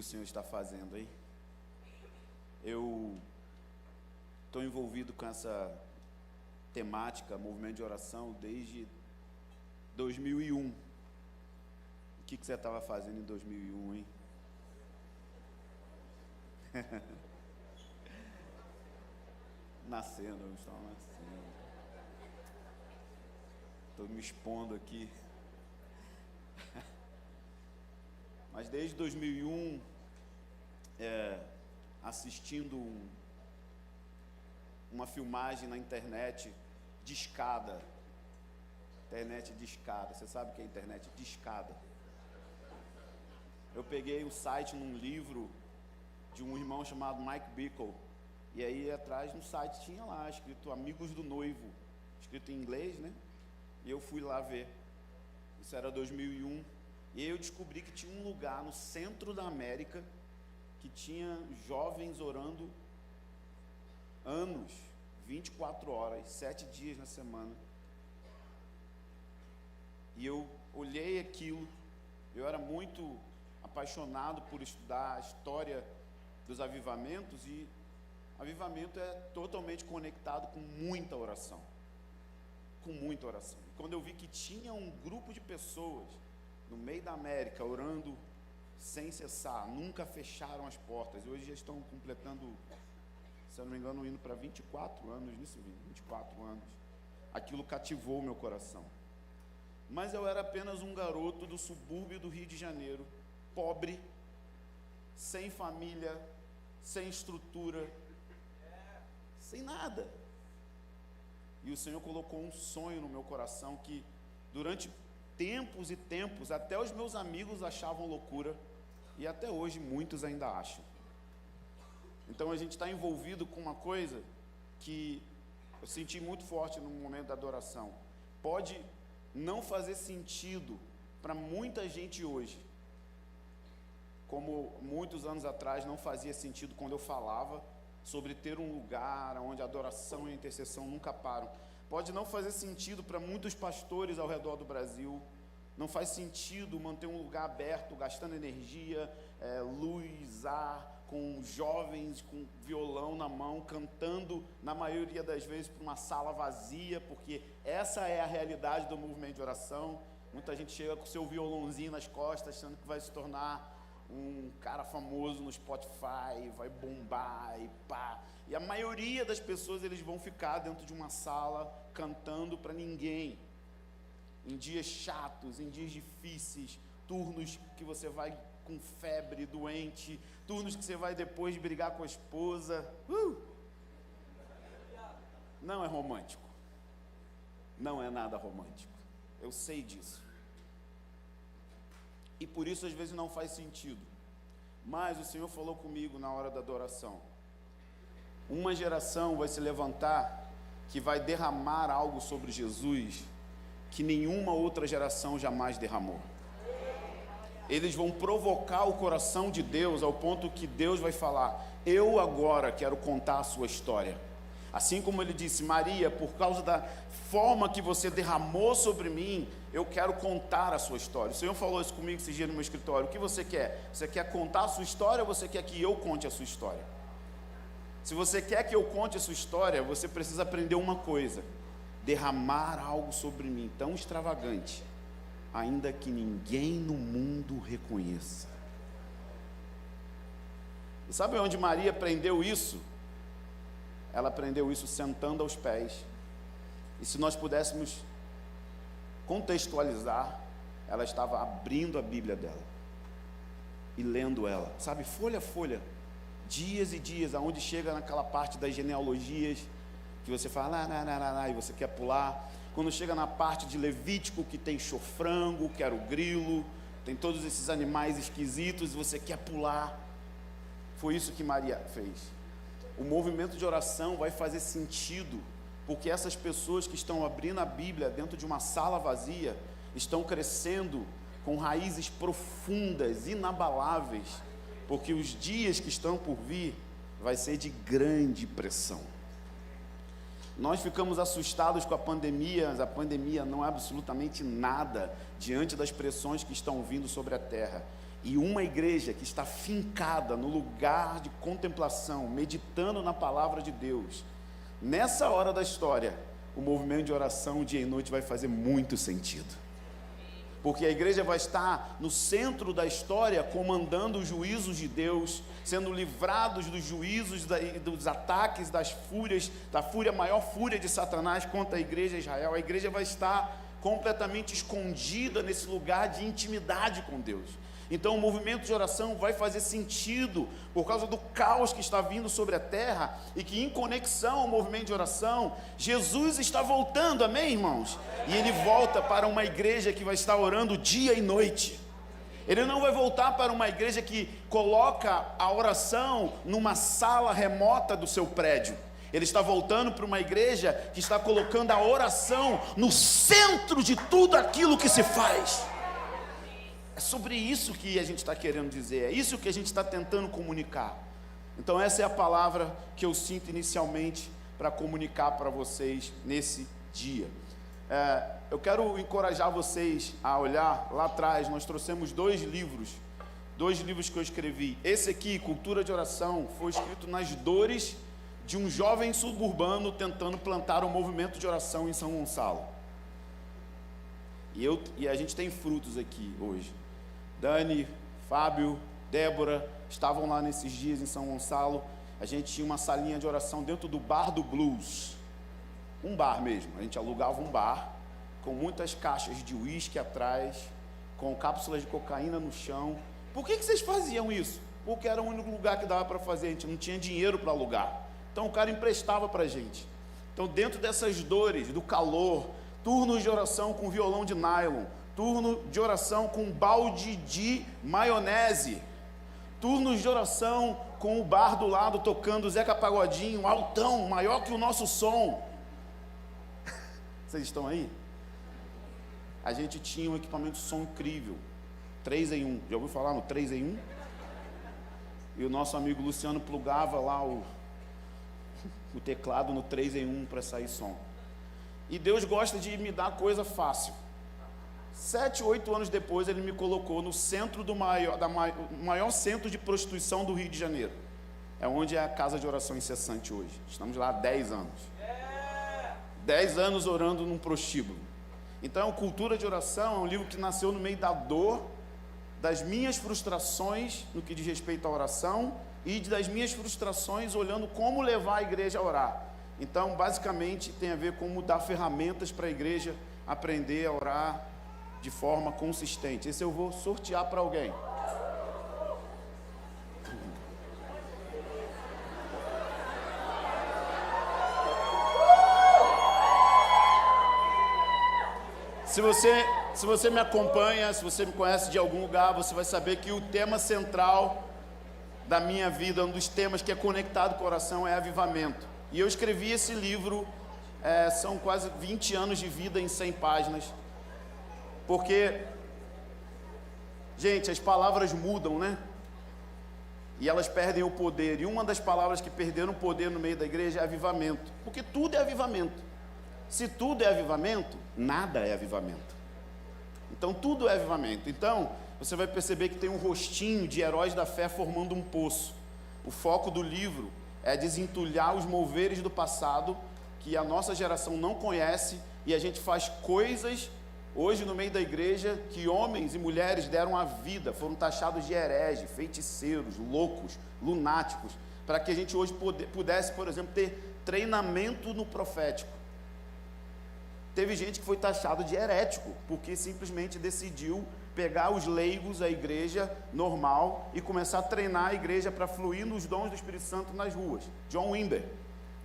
o Senhor está fazendo aí. Eu estou envolvido com essa temática, movimento de oração, desde 2001. O que você estava fazendo em 2001, hein? Nascendo, eu estava nascendo. Estou me expondo aqui. Mas desde 2001, assistindo uma filmagem na internet de escada. Internet de escada. Você sabe o que é internet de escada? Eu peguei o site num livro de um irmão chamado Mike Bickle. E aí atrás no site tinha lá escrito Amigos do Noivo, escrito em inglês, né? E eu fui lá ver. Isso era 2001. E aí eu descobri que tinha um lugar no centro da América que tinha jovens orando anos, 24 horas, 7 dias na semana. E eu olhei aquilo, eu era muito apaixonado por estudar a história dos avivamentos, e avivamento é totalmente conectado com muita oração. Com muita oração. E quando eu vi que tinha um grupo de pessoas no meio da América orando sem cessar, nunca fecharam as portas, e hoje já estão completando, se eu não me engano, indo para 24 anos nisso, 24 anos. Aquilo cativou meu coração. Mas eu era apenas um garoto do subúrbio do Rio de Janeiro, pobre, sem família, sem estrutura, sem nada. E o Senhor colocou um sonho no meu coração que durante tempos e tempos, até os meus amigos achavam loucura, e até hoje muitos ainda acham. Então a gente está envolvido com uma coisa que eu senti muito forte no momento da adoração. Pode não fazer sentido para muita gente hoje, como muitos anos atrás não fazia sentido quando eu falava sobre ter um lugar onde a adoração e a intercessão nunca param. Pode não fazer sentido para muitos pastores ao redor do Brasil. Não faz sentido manter um lugar aberto, gastando energia, luz, ar, com jovens com violão na mão, cantando, na maioria das vezes, para uma sala vazia, porque essa é a realidade do movimento de oração. Muita gente chega com seu violãozinho nas costas, achando que vai se tornar um cara famoso no Spotify, vai bombar e pá. E a maioria das pessoas, eles vão ficar dentro de uma sala cantando para ninguém. Em dias chatos, em dias difíceis, turnos que você vai com febre, doente, turnos que você vai depois brigar com a esposa. Não é romântico. Não é nada romântico. Eu sei disso. E por isso às vezes não faz sentido. Mas o Senhor falou comigo na hora da adoração. Uma geração vai se levantar que vai derramar algo sobre Jesus que nenhuma outra geração jamais derramou. Eles vão provocar o coração de Deus ao ponto que Deus vai falar: eu agora quero contar a sua história. Assim como ele disse: Maria, por causa da forma que você derramou sobre mim, eu quero contar a sua história. O Senhor falou isso comigo esse dia no meu escritório. O que você quer? Você quer contar a sua história ou você quer que eu conte a sua história? Se você quer que eu conte a sua história, você precisa aprender uma coisa: derramar algo sobre mim tão extravagante, ainda que ninguém no mundo reconheça. E sabe onde Maria aprendeu isso? Ela aprendeu isso sentando aos pés. E se nós pudéssemos contextualizar, ela estava abrindo a Bíblia dela e lendo ela, sabe, folha a folha, dias e dias, aonde chega naquela parte das genealogias que você fala e você quer pular. Quando chega na parte de Levítico, que tem chofrango, que era o grilo, tem todos esses animais esquisitos e você quer pular. Foi isso que Maria fez. O movimento de oração vai fazer sentido, porque essas pessoas que estão abrindo a Bíblia dentro de uma sala vazia, estão crescendo com raízes profundas, inabaláveis, porque os dias que estão por vir vai ser de grande pressão. Nós ficamos assustados com a pandemia, mas a pandemia não é absolutamente nada diante das pressões que estão vindo sobre a terra. E uma igreja que está fincada no lugar de contemplação, meditando na palavra de Deus, nessa hora da história, o movimento de oração dia e noite vai fazer muito sentido. Porque a igreja vai estar no centro da história, comandando os juízos de Deus, sendo livrados dos juízos, dos ataques, das fúrias, da maior fúria de Satanás contra a igreja de Israel. A igreja vai estar completamente escondida nesse lugar de intimidade com Deus. Então o movimento de oração vai fazer sentido por causa do caos que está vindo sobre a terra, e que em conexão ao movimento de oração, Jesus está voltando, amém, irmãos? E ele volta para uma igreja que vai estar orando dia e noite. Ele não vai voltar para uma igreja que coloca a oração numa sala remota do seu prédio. Ele está voltando para uma igreja que está colocando a oração no centro de tudo aquilo que se faz. É sobre isso que a gente está querendo dizer, é isso que a gente está tentando comunicar. Então essa é a palavra que eu sinto inicialmente para comunicar para vocês nesse dia. Eu quero encorajar vocês a olhar lá atrás. Nós trouxemos dois livros que eu escrevi. Esse aqui, Cultura de Oração, foi escrito nas dores de um jovem suburbano tentando plantar um movimento de oração em São Gonçalo. E a gente tem frutos aqui hoje. Dani, Fábio, Débora estavam lá nesses dias em São Gonçalo. A gente tinha uma salinha de oração dentro do Bar do Blues. Um bar mesmo, a gente alugava um bar com muitas caixas de uísque atrás, com cápsulas de cocaína no chão. Por que vocês faziam isso? Porque era o único lugar que dava para fazer, a gente não tinha dinheiro para alugar. Então o cara emprestava para a gente. Então dentro dessas dores, do calor, turnos de oração com violão de nylon, turno de oração com balde de maionese, turnos de oração com o bar do lado tocando Zeca Pagodinho, altão, maior que o nosso som. Vocês estão aí? A gente tinha um equipamento de som incrível, 3 em 1, já ouviu falar no 3 em 1? E o nosso amigo Luciano plugava lá o teclado no 3 em 1 para sair som. E Deus gosta de me dar coisa fácil. 7, 8 anos depois, ele me colocou no centro do maior centro de prostituição do Rio de Janeiro. É onde é a casa de oração incessante hoje. Estamos lá há 10 anos. 10 anos orando num prostíbulo. Então, Cultura de Oração é um livro que nasceu no meio da dor, das minhas frustrações no que diz respeito à oração e das minhas frustrações olhando como levar a igreja a orar. Então, basicamente, tem a ver com dar ferramentas para a igreja aprender a orar de forma consistente. Esse eu vou sortear para alguém. Se você me acompanha, se você me conhece de algum lugar, você vai saber que o tema central da minha vida, um dos temas que é conectado com a oração, é avivamento. E eu escrevi esse livro, são quase 20 anos de vida em 100 páginas, porque, gente, as palavras mudam, né? E elas perdem o poder, e uma das palavras que perderam o poder no meio da igreja é avivamento, porque tudo é avivamento. Se tudo é avivamento, nada é avivamento. Então tudo é avivamento. Então você vai perceber que tem um rostinho de heróis da fé formando um poço. O foco do livro é desentulhar os moveres do passado que a nossa geração não conhece, e a gente faz coisas hoje no meio da igreja que homens e mulheres deram a vida, foram taxados de hereges, feiticeiros, loucos, lunáticos, para que a gente hoje pudesse, por exemplo, ter treinamento no profético. Teve gente que foi taxado de herético, porque simplesmente decidiu pegar os leigos, a igreja normal, e começar a treinar a igreja para fluir nos dons do Espírito Santo nas ruas. John Wimber,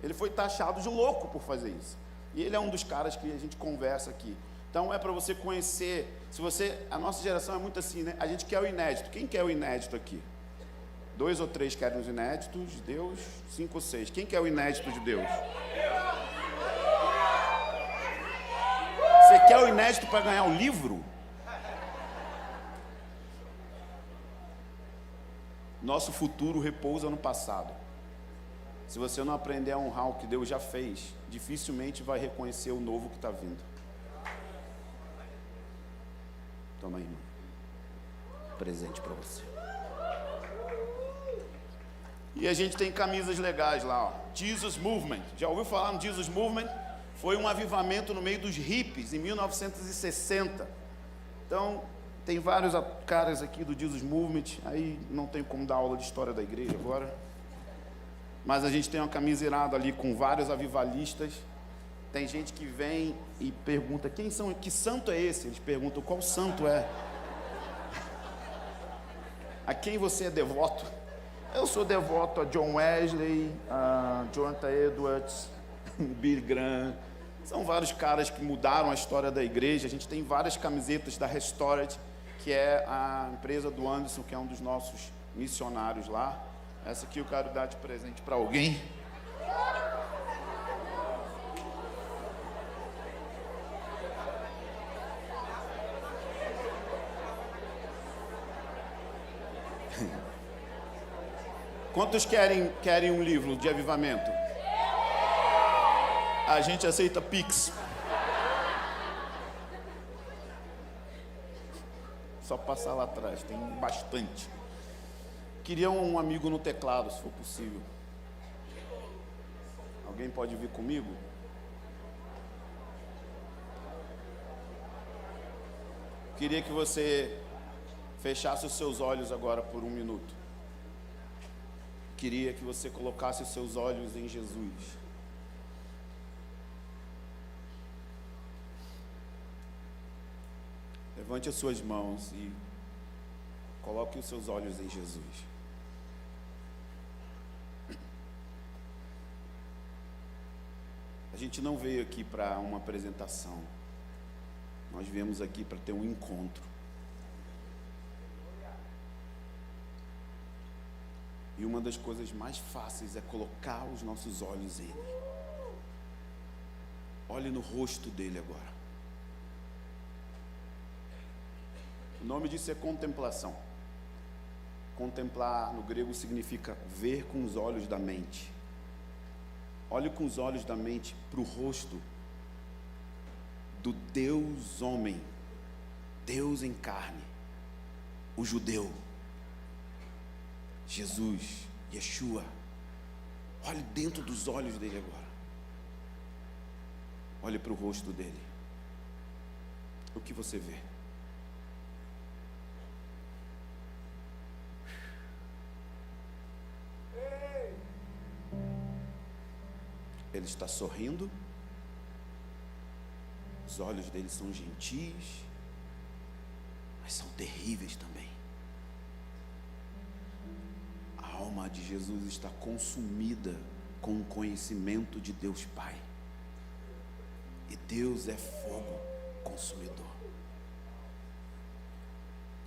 ele foi taxado de louco por fazer isso. E ele é um dos caras que a gente conversa aqui. Então é para você conhecer, a nossa geração é muito assim, né? A gente quer o inédito. Quem quer o inédito aqui? 2 ou 3 querem os inéditos de Deus, 5 ou 6. Quem quer o inédito de Deus? Você quer o inédito para ganhar o livro? Nosso futuro repousa no passado. Se você não aprender a honrar o que Deus já fez, dificilmente vai reconhecer o novo que está vindo. Toma aí, irmão. presente para você. E a gente tem camisas legais lá, ó. Jesus Movement. Já ouviu falar no Jesus Movement? Foi um avivamento no meio dos hippies, em 1960. Então, tem vários caras aqui do Jesus Movement. Aí não tem como dar aula de história da igreja agora. Mas a gente tem uma camisa irada ali com vários avivalistas. Tem gente que vem e pergunta, que santo é esse? Eles perguntam, qual santo é? A quem você é devoto? Eu sou devoto a John Wesley, a Jonathan Edwards, Billy Graham. São vários caras que mudaram a história da igreja. A gente tem várias camisetas da Restored, que é a empresa do Anderson, que é um dos nossos missionários lá. Essa aqui eu quero dar de presente para alguém. Quantos querem um livro de avivamento? A gente aceita Pix. Só passar lá atrás, tem bastante. Queria um amigo no teclado, se for possível. Alguém pode vir comigo? Queria que você fechasse os seus olhos agora por um minuto. Queria que você colocasse os seus olhos em Jesus. Levante as suas mãos e coloque os seus olhos em Jesus. A gente não veio aqui para uma apresentação. Nós viemos aqui para ter um encontro. E uma das coisas mais fáceis é colocar os nossos olhos nele. Olhe no rosto dele agora. O nome disso é contemplação. Contemplar no grego significa ver com os olhos da mente. Olhe com os olhos da mente para o rosto do Deus homem, Deus em carne, o judeu. Jesus, Yeshua. Olhe dentro dos olhos dele agora. Olhe para o rosto dele. O que você vê? Ele está sorrindo. Os olhos dele são gentis, mas são terríveis também. A alma de Jesus está consumida com o conhecimento de Deus Pai. E Deus é fogo consumidor.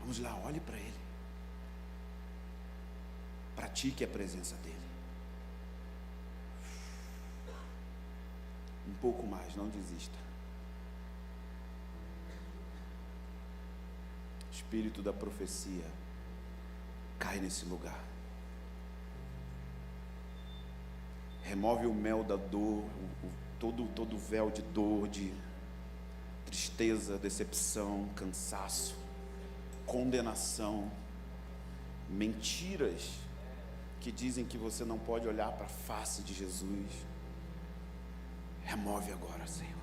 Vamos lá, olhe para Ele. Pratique a presença dEle. Um pouco mais, não desista. Espírito da profecia cai nesse lugar. Remove o mel da dor, todo o véu de dor, de tristeza, decepção, cansaço, condenação, mentiras que dizem que você não pode olhar para a face de Jesus. Remove agora, Senhor.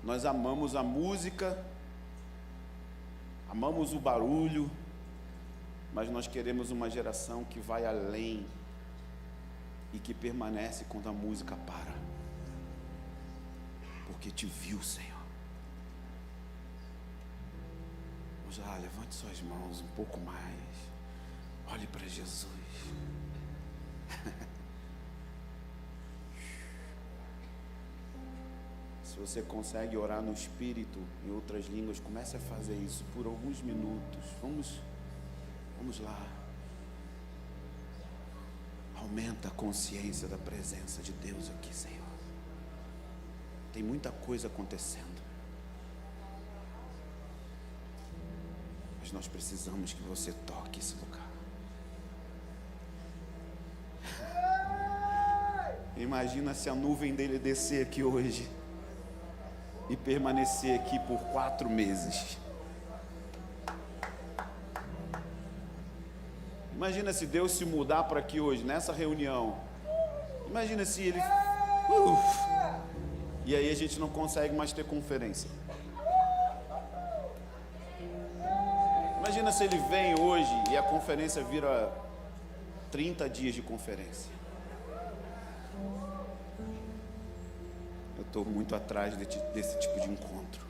Nós amamos a música, amamos o barulho, mas nós queremos uma geração que vai além e que permanece quando a música para, porque te viu, Senhor. Vamos lá, levante suas mãos um pouco mais, olhe para Jesus. Se você consegue orar no Espírito, em outras línguas, comece a fazer isso por alguns minutos. Vamos lá. Aumenta a consciência da presença de Deus aqui, Senhor. Tem muita coisa acontecendo. Mas nós precisamos que você toque esse lugar. Imagina se a nuvem dele descer aqui hoje e permanecer aqui por 4 meses. Imagina se Deus se mudar para aqui hoje, nessa reunião. Imagina se Ele... E aí a gente não consegue mais ter conferência. Imagina se Ele vem hoje e a conferência vira 30 dias de conferência. Eu estou muito atrás desse tipo de encontro.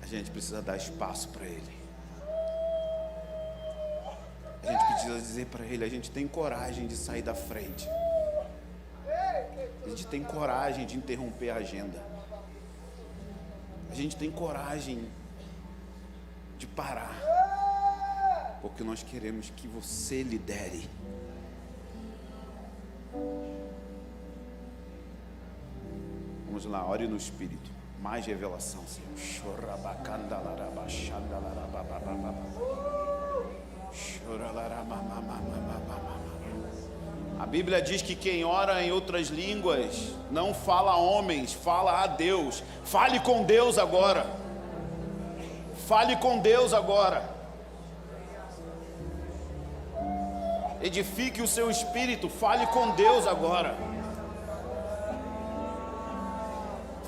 A gente precisa dar espaço para Ele. A gente precisa dizer para Ele, a gente tem coragem de sair da frente. A gente tem coragem de interromper a agenda. A gente tem coragem de parar. Porque nós queremos que você lidere. Vamos lá, ore no Espírito. Mais revelação, Senhor. A Bíblia diz que quem ora em outras línguas não fala a homens, fala a Deus. Fale com Deus agora. Fale com Deus agora. Edifique o seu espírito. Fale com Deus agora.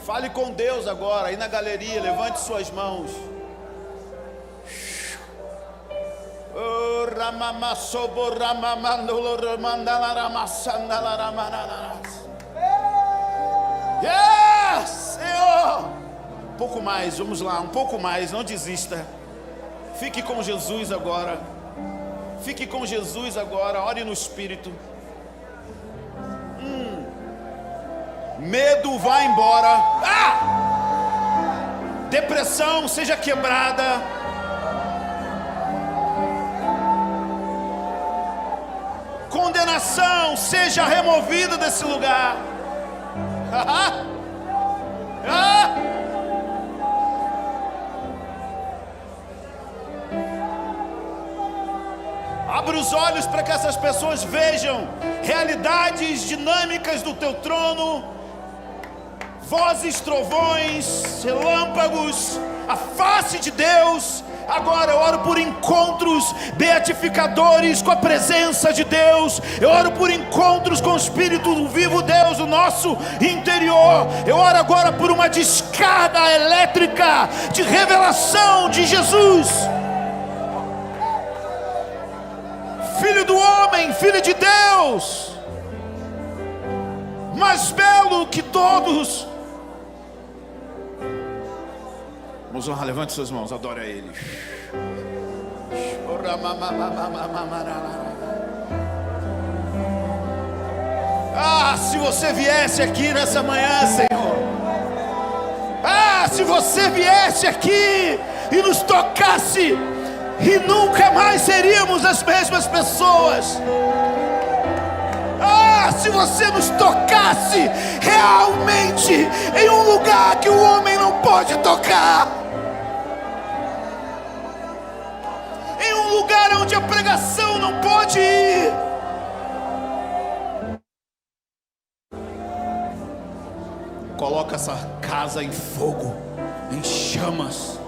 Fale com Deus agora. Aí na galeria, levante suas mãos. Yes, Senhor. Um pouco mais, vamos lá, um pouco mais, não desista. Fique com Jesus agora. Fique com Jesus agora, ore no Espírito. Medo vai embora. Depressão seja quebrada. Condenação seja removida desse lugar. Abra os olhos para que essas pessoas vejam realidades dinâmicas do teu trono, vozes, trovões, relâmpagos, a face de Deus. Agora eu oro por encontros beatificadores com a presença de Deus. Eu oro por encontros com o Espírito do vivo Deus no nosso interior. Eu oro agora por uma descarga elétrica de revelação de Jesus, Filho do homem, Filho de Deus, mais belo que todos. Vamos lá, levante suas mãos, adore a Ele. Se você viesse aqui nessa manhã, Senhor. Se você viesse aqui e nos tocasse, e nunca mais seríamos as mesmas pessoas. Se você nos tocasse realmente em um lugar que o homem não pode tocar, em um lugar onde a pregação não pode ir, coloca essa casa em fogo, em chamas.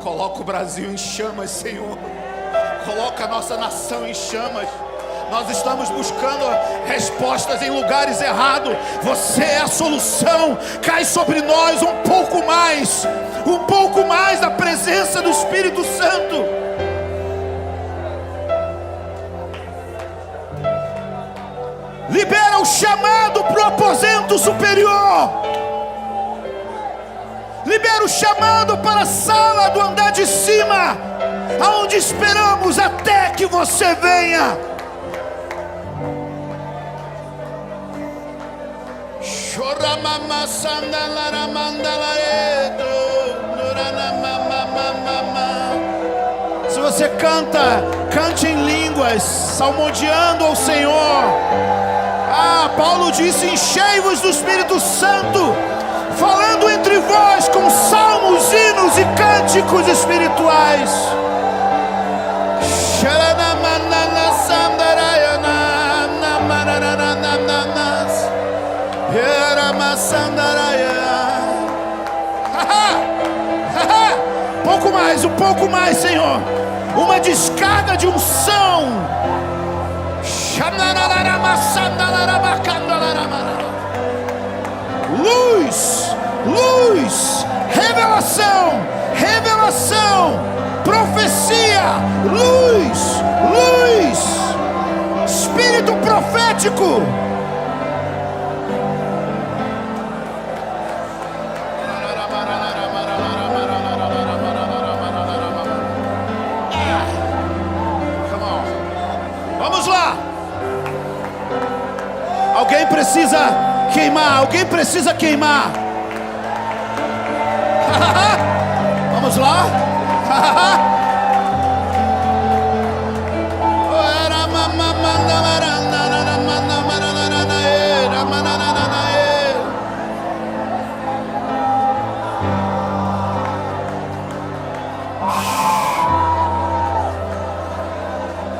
Coloca o Brasil em chamas, Senhor. Coloca a nossa nação em chamas. Nós estamos buscando respostas em lugares errados. Você é a solução. Cai sobre nós um pouco mais da presença do Espírito Santo. Libera o chamado para o aposento superior. Libera o chamado para a sala do andar de cima, aonde esperamos até que você venha. Se você canta, cante em línguas, salmodiando ao Senhor. Paulo disse: enchei-vos do Espírito Santo, falando entre vós com salmos, hinos e cânticos espirituais. pouco mais, Senhor. Uma descarga de unção. Luz, luz, revelação, revelação, profecia, luz, luz, espírito profético. Vamos lá. Alguém precisa queimar, alguém precisa queimar. Vamos lá.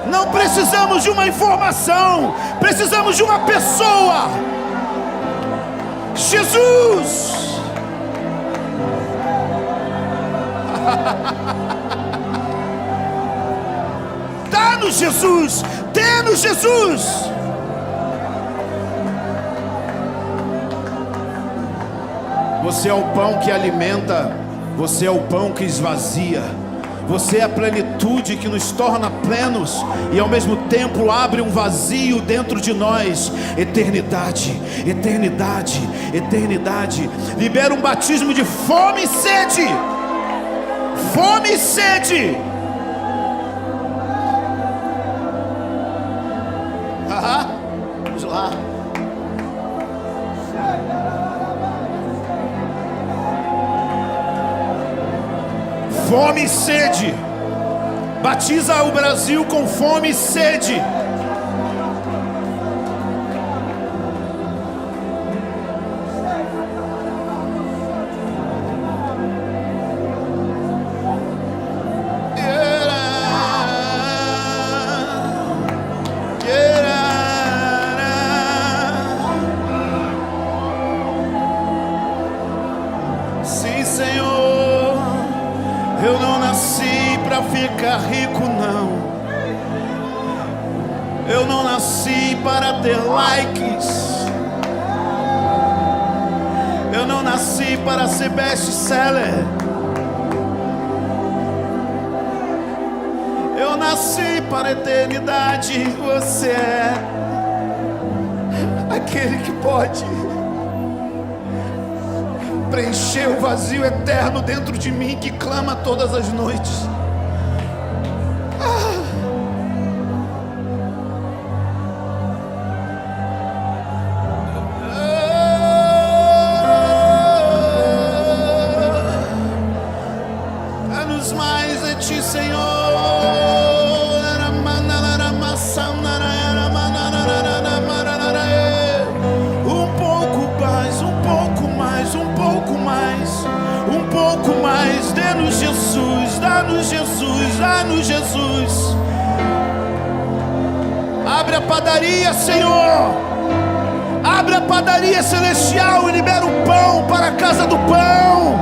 Não precisamos de uma informação, precisamos de uma pessoa. Jesus. Dá-nos Jesus, dê-nos Jesus. Você é o pão que alimenta, você é o pão que esvazia. Você é a plenitude que nos torna plenos e ao mesmo tempo abre um vazio dentro de nós. Eternidade, eternidade, eternidade. Libera um batismo de fome e sede. Fome e sede. Vamos lá. Fome e sede. Batiza o Brasil com fome e sede. Sim, Senhor. Eu não nasci para ficar rico, não. Eu não nasci para ter likes. Eu não nasci para ser best-seller. Eu nasci para a eternidade. Você é aquele que pode preencher o vazio eterno dentro de mim que clama todas as noites. Dá-nos mais de ti, Senhor. Dê-nos Jesus, dá-nos Jesus, dá-nos Jesus. Abre a padaria, Senhor. Abre a padaria celestial e libera o pão para a casa do pão.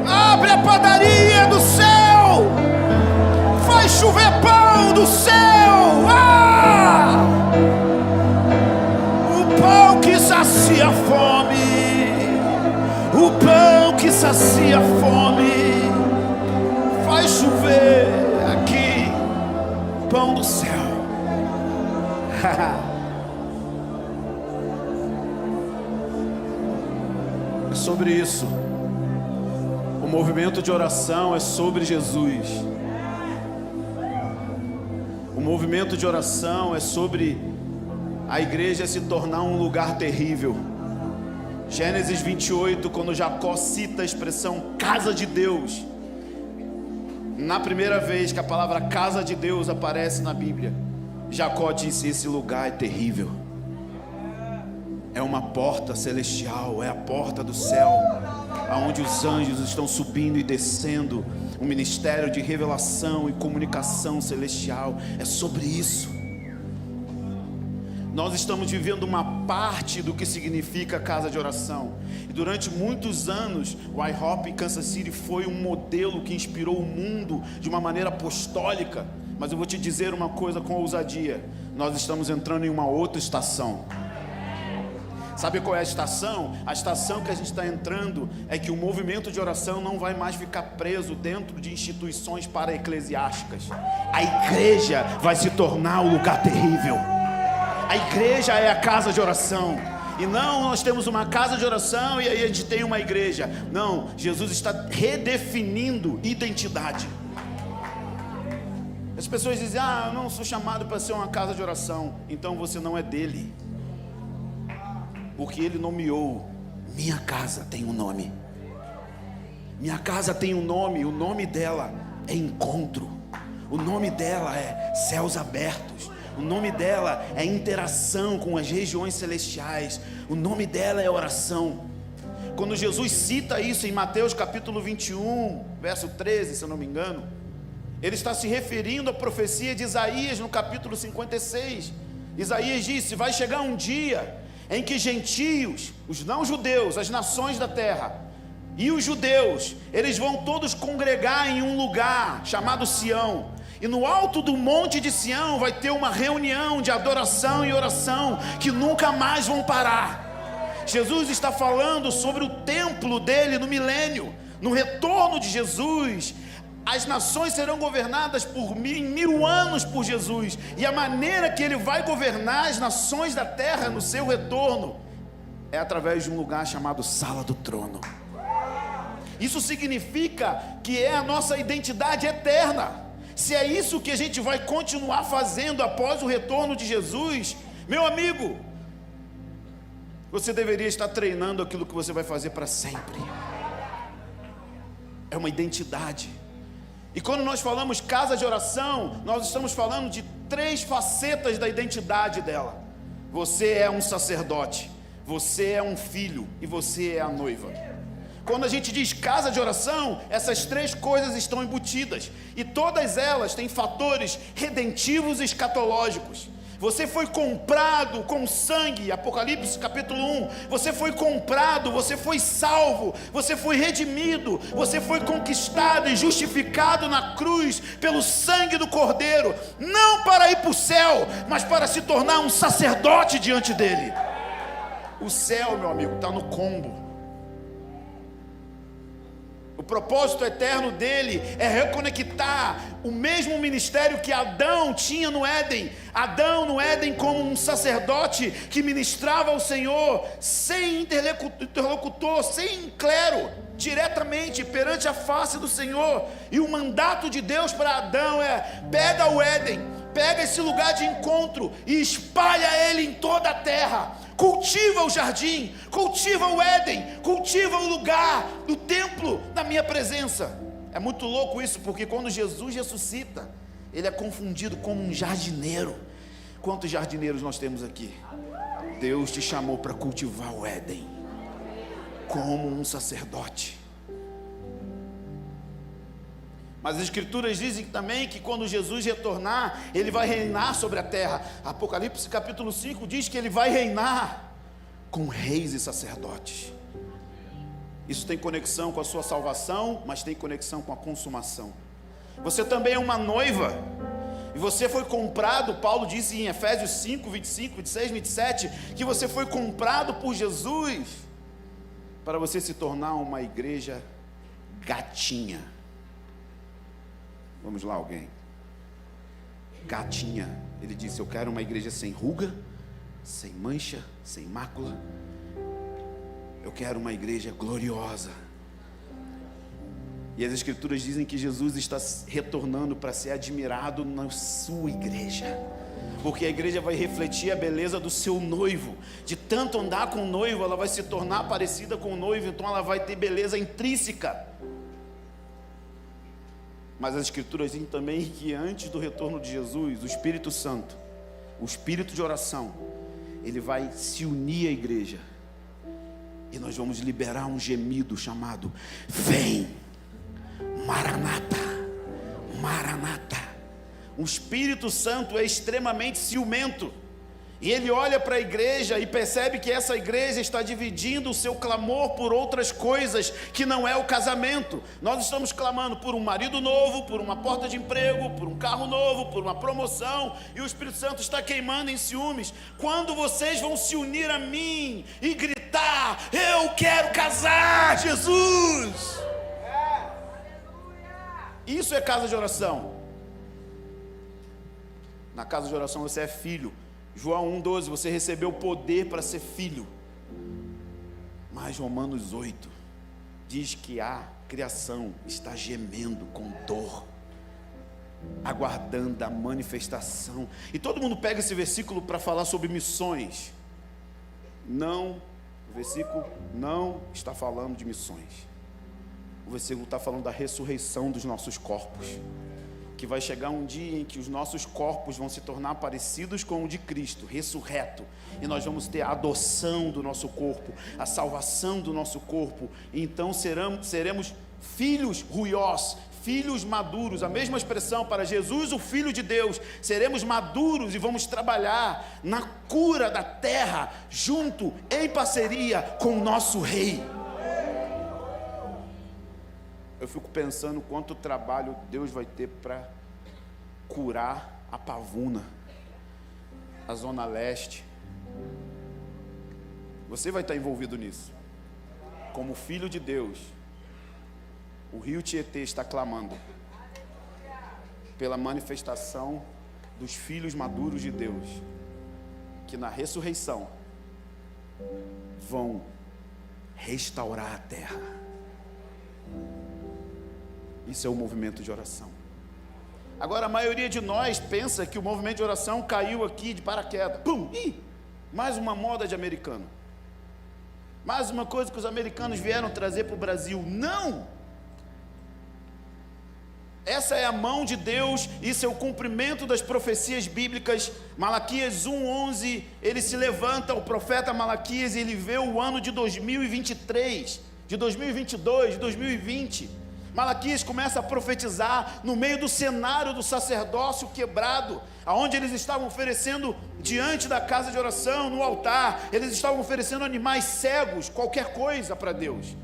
Abre a padaria do céu. Faz chover pão do céu. O pão que sacia a fome. O pão que sacia a fome. Faz chover aqui pão do céu. É sobre isso. O movimento de oração é sobre Jesus. O movimento de oração é sobre a igreja se tornar um lugar terrível. Gênesis 28, quando Jacó cita a expressão casa de Deus, na primeira vez que a palavra casa de Deus aparece na Bíblia, Jacó disse: esse lugar é terrível. É uma porta celestial, é a porta do céu, aonde os anjos estão subindo e descendo. Um ministério de revelação e comunicação celestial. É sobre isso. Nós estamos vivendo uma parte do que significa casa de oração. E durante muitos anos, o IHOP em Kansas City foi um modelo que inspirou o mundo de uma maneira apostólica. Mas eu vou te dizer uma coisa com ousadia: nós estamos entrando em uma outra estação. Sabe qual é a estação? A estação que a gente está entrando é que o movimento de oração não vai mais ficar preso dentro de instituições para-eclesiásticas. A igreja vai se tornar um lugar terrível. A igreja é a casa de oração. E não, nós temos uma casa de oração e aí a gente tem uma igreja. Não, Jesus está redefinindo identidade. As pessoas dizem: eu não sou chamado para ser uma casa de oração. Então você não é dele. Porque ele nomeou: minha casa tem um nome. Minha casa tem um nome. O nome dela é encontro. O nome dela é céus abertos. O nome dela é interação com as regiões celestiais. O nome dela é oração. Quando Jesus cita isso em Mateus capítulo 21, verso 13, se eu não me engano, ele está se referindo à profecia de Isaías no capítulo 56. Isaías disse: vai chegar um dia em que gentios, os não judeus, as nações da terra, e os judeus, eles vão todos congregar em um lugar chamado Sião. E no alto do monte de Sião vai ter uma reunião de adoração e oração que nunca mais vão parar. Jesus está falando sobre o templo dele no milênio. No retorno de Jesus, as nações serão governadas por 1000 anos por Jesus. E a maneira que ele vai governar as nações da terra no seu retorno é através de um lugar chamado Sala do Trono. Isso significa que é a nossa identidade eterna. Se é isso que a gente vai continuar fazendo após o retorno de Jesus, meu amigo, você deveria estar treinando aquilo que você vai fazer para sempre. É uma identidade. E quando nós falamos casa de oração, nós estamos falando de 3 facetas da identidade dela. Você é um sacerdote, você é um filho e você é a noiva. Quando a gente diz casa de oração, essas 3 coisas estão embutidas. E todas elas têm fatores redentivos e escatológicos. Você foi comprado com sangue, Apocalipse capítulo 1. Você foi comprado, você foi salvo, você foi redimido, você foi conquistado e justificado na cruz pelo sangue do Cordeiro. Não para ir para o céu, mas para se tornar um sacerdote diante dele. O céu, meu amigo, está no combo. O propósito eterno dele é reconectar o mesmo ministério que Adão tinha no Éden. Adão no Éden como um sacerdote que ministrava ao Senhor sem interlocutor, sem clero, diretamente perante a face do Senhor. E o mandato de Deus para Adão é: pega o Éden, pega esse lugar de encontro e espalha ele em toda a terra. Cultiva o jardim, cultiva o Éden, cultiva o lugar do templo da minha presença. É muito louco isso, porque quando Jesus ressuscita, ele é confundido como um jardineiro. Quantos jardineiros nós temos aqui? Deus te chamou para cultivar o Éden como um sacerdote. Mas as escrituras dizem também que quando Jesus retornar, ele vai reinar sobre a terra. Apocalipse capítulo 5 diz que ele vai reinar com reis e sacerdotes. Isso tem conexão com a sua salvação, mas tem conexão com a consumação. Você também é uma noiva, e você foi comprado. Paulo disse em Efésios 5, 25, 26, 27, que você foi comprado por Jesus para você se tornar uma igreja gatinha. Vamos lá, alguém. Gatinha. Ele disse: eu quero uma igreja sem ruga, sem mancha, sem mácula. Eu quero uma igreja gloriosa. E as escrituras dizem que Jesus está retornando para ser admirado na sua igreja, porque a igreja vai refletir a beleza do seu noivo. De tanto andar com o noivo, ela vai se tornar parecida com o noivo. Então ela vai ter beleza intrínseca. Mas as escrituras dizem também que antes do retorno de Jesus, o Espírito Santo, o Espírito de oração, ele vai se unir à igreja, e nós vamos liberar um gemido chamado: vem, Maranata, Maranata. O Espírito Santo é extremamente ciumento, E ele olha para a igreja e percebe que essa igreja está dividindo o seu clamor por outras coisas que não é o casamento. Nós estamos clamando por um marido novo, por uma porta de emprego, por um carro novo, por uma promoção, e o Espírito Santo está queimando em ciúmes. Quando vocês vão se unir a mim e gritar: eu quero casar, Jesus! Isso é casa de oração. Na casa de oração você é filho. João 1,12, você recebeu poder para ser filho. Mas Romanos 8 diz que a criação está gemendo com dor, aguardando a manifestação. E todo mundo pega esse versículo para falar sobre missões. Não, o versículo não está falando de missões. O versículo está falando da ressurreição dos nossos corpos, que vai chegar um dia em que os nossos corpos vão se tornar parecidos com o de Cristo, ressurreto, e nós vamos ter a adoção do nosso corpo, a salvação do nosso corpo, e então seremos filhos ruiós, filhos maduros, a mesma expressão para Jesus, o Filho de Deus. Seremos maduros e vamos trabalhar na cura da terra, junto, em parceria com o nosso Rei. Eu fico pensando quanto trabalho Deus vai ter para curar a Pavuna, a Zona Leste. Você vai estar envolvido nisso. Como filho de Deus, o rio Tietê está clamando pela manifestação dos filhos maduros de Deus, que na ressurreição vão restaurar a terra. Isso é o movimento de oração. Agora, a maioria de nós pensa que o movimento de oração caiu aqui de paraquedas. Pum! Ih, mais uma moda de americano. Mais uma coisa que os americanos vieram trazer para o Brasil. Não! Essa é a mão de Deus, isso é o cumprimento das profecias bíblicas. Malaquias 1:11, ele se levanta, o profeta Malaquias, e ele vê o ano de 2023, de 2022, de 2020. Malaquias começa a profetizar no meio do cenário do sacerdócio quebrado, aonde eles estavam oferecendo diante da casa de oração, no altar, eles estavam oferecendo animais cegos, qualquer coisa para Deus,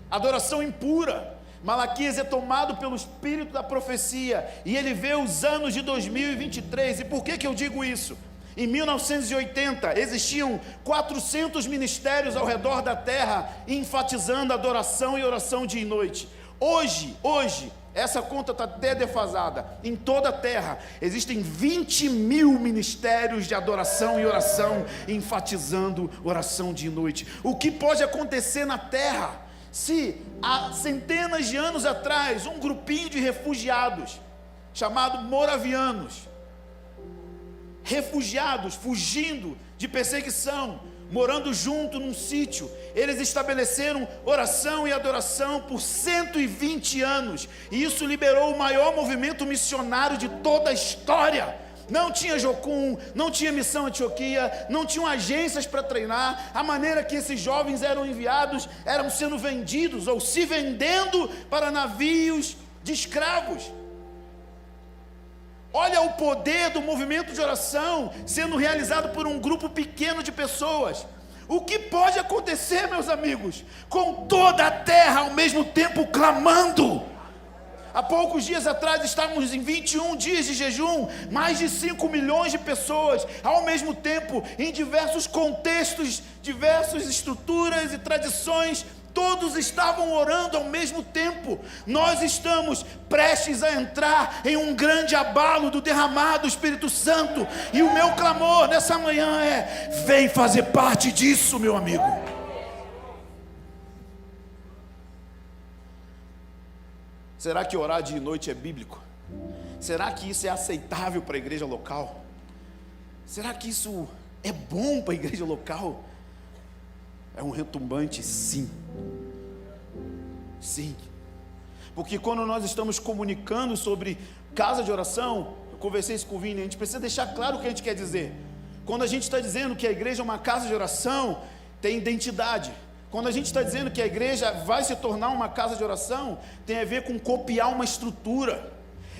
adoração impura. Malaquias é tomado pelo espírito da profecia, e ele vê os anos de 2023, e por que eu digo isso? Em 1980, existiam 400 ministérios ao redor da terra, enfatizando adoração e oração dia e noite. Hoje, essa conta está até defasada. Em toda a terra, existem 20 mil ministérios de adoração e oração, enfatizando oração dia e noite. O que pode acontecer na terra, se há centenas de anos atrás, um grupinho de refugiados, chamado moravianos, refugiados, fugindo de perseguição, morando junto num sítio, eles estabeleceram oração e adoração por 120 anos, e isso liberou o maior movimento missionário de toda a história. Não tinha Jocum, não tinha Missão Antioquia, não tinham agências para treinar. A maneira que esses jovens eram enviados, eram sendo vendidos ou se vendendo para navios de escravos. Olha o poder do movimento de oração sendo realizado por um grupo pequeno de pessoas. O que pode acontecer, meus amigos, com toda a terra ao mesmo tempo clamando? Há poucos dias atrás estávamos em 21 dias de jejum, mais de 5 milhões de pessoas, ao mesmo tempo, em diversos contextos, diversas estruturas e tradições, todos estavam orando ao mesmo tempo. Nós estamos prestes a entrar em um grande abalo do derramado do Espírito Santo, e o meu clamor nessa manhã é: vem fazer parte disso, meu amigo. Será que orar dia e noite é bíblico? Será que isso é aceitável para a igreja local? Será que isso é bom para a igreja local? É um retumbante sim. Sim. Porque quando nós estamos comunicando sobre casa de oração, eu conversei isso com o Vini, a gente precisa deixar claro o que a gente quer dizer. Quando a gente está dizendo que a igreja é uma casa de oração, tem identidade. Quando a gente está dizendo que a igreja vai se tornar uma casa de oração, tem a ver com copiar uma estrutura.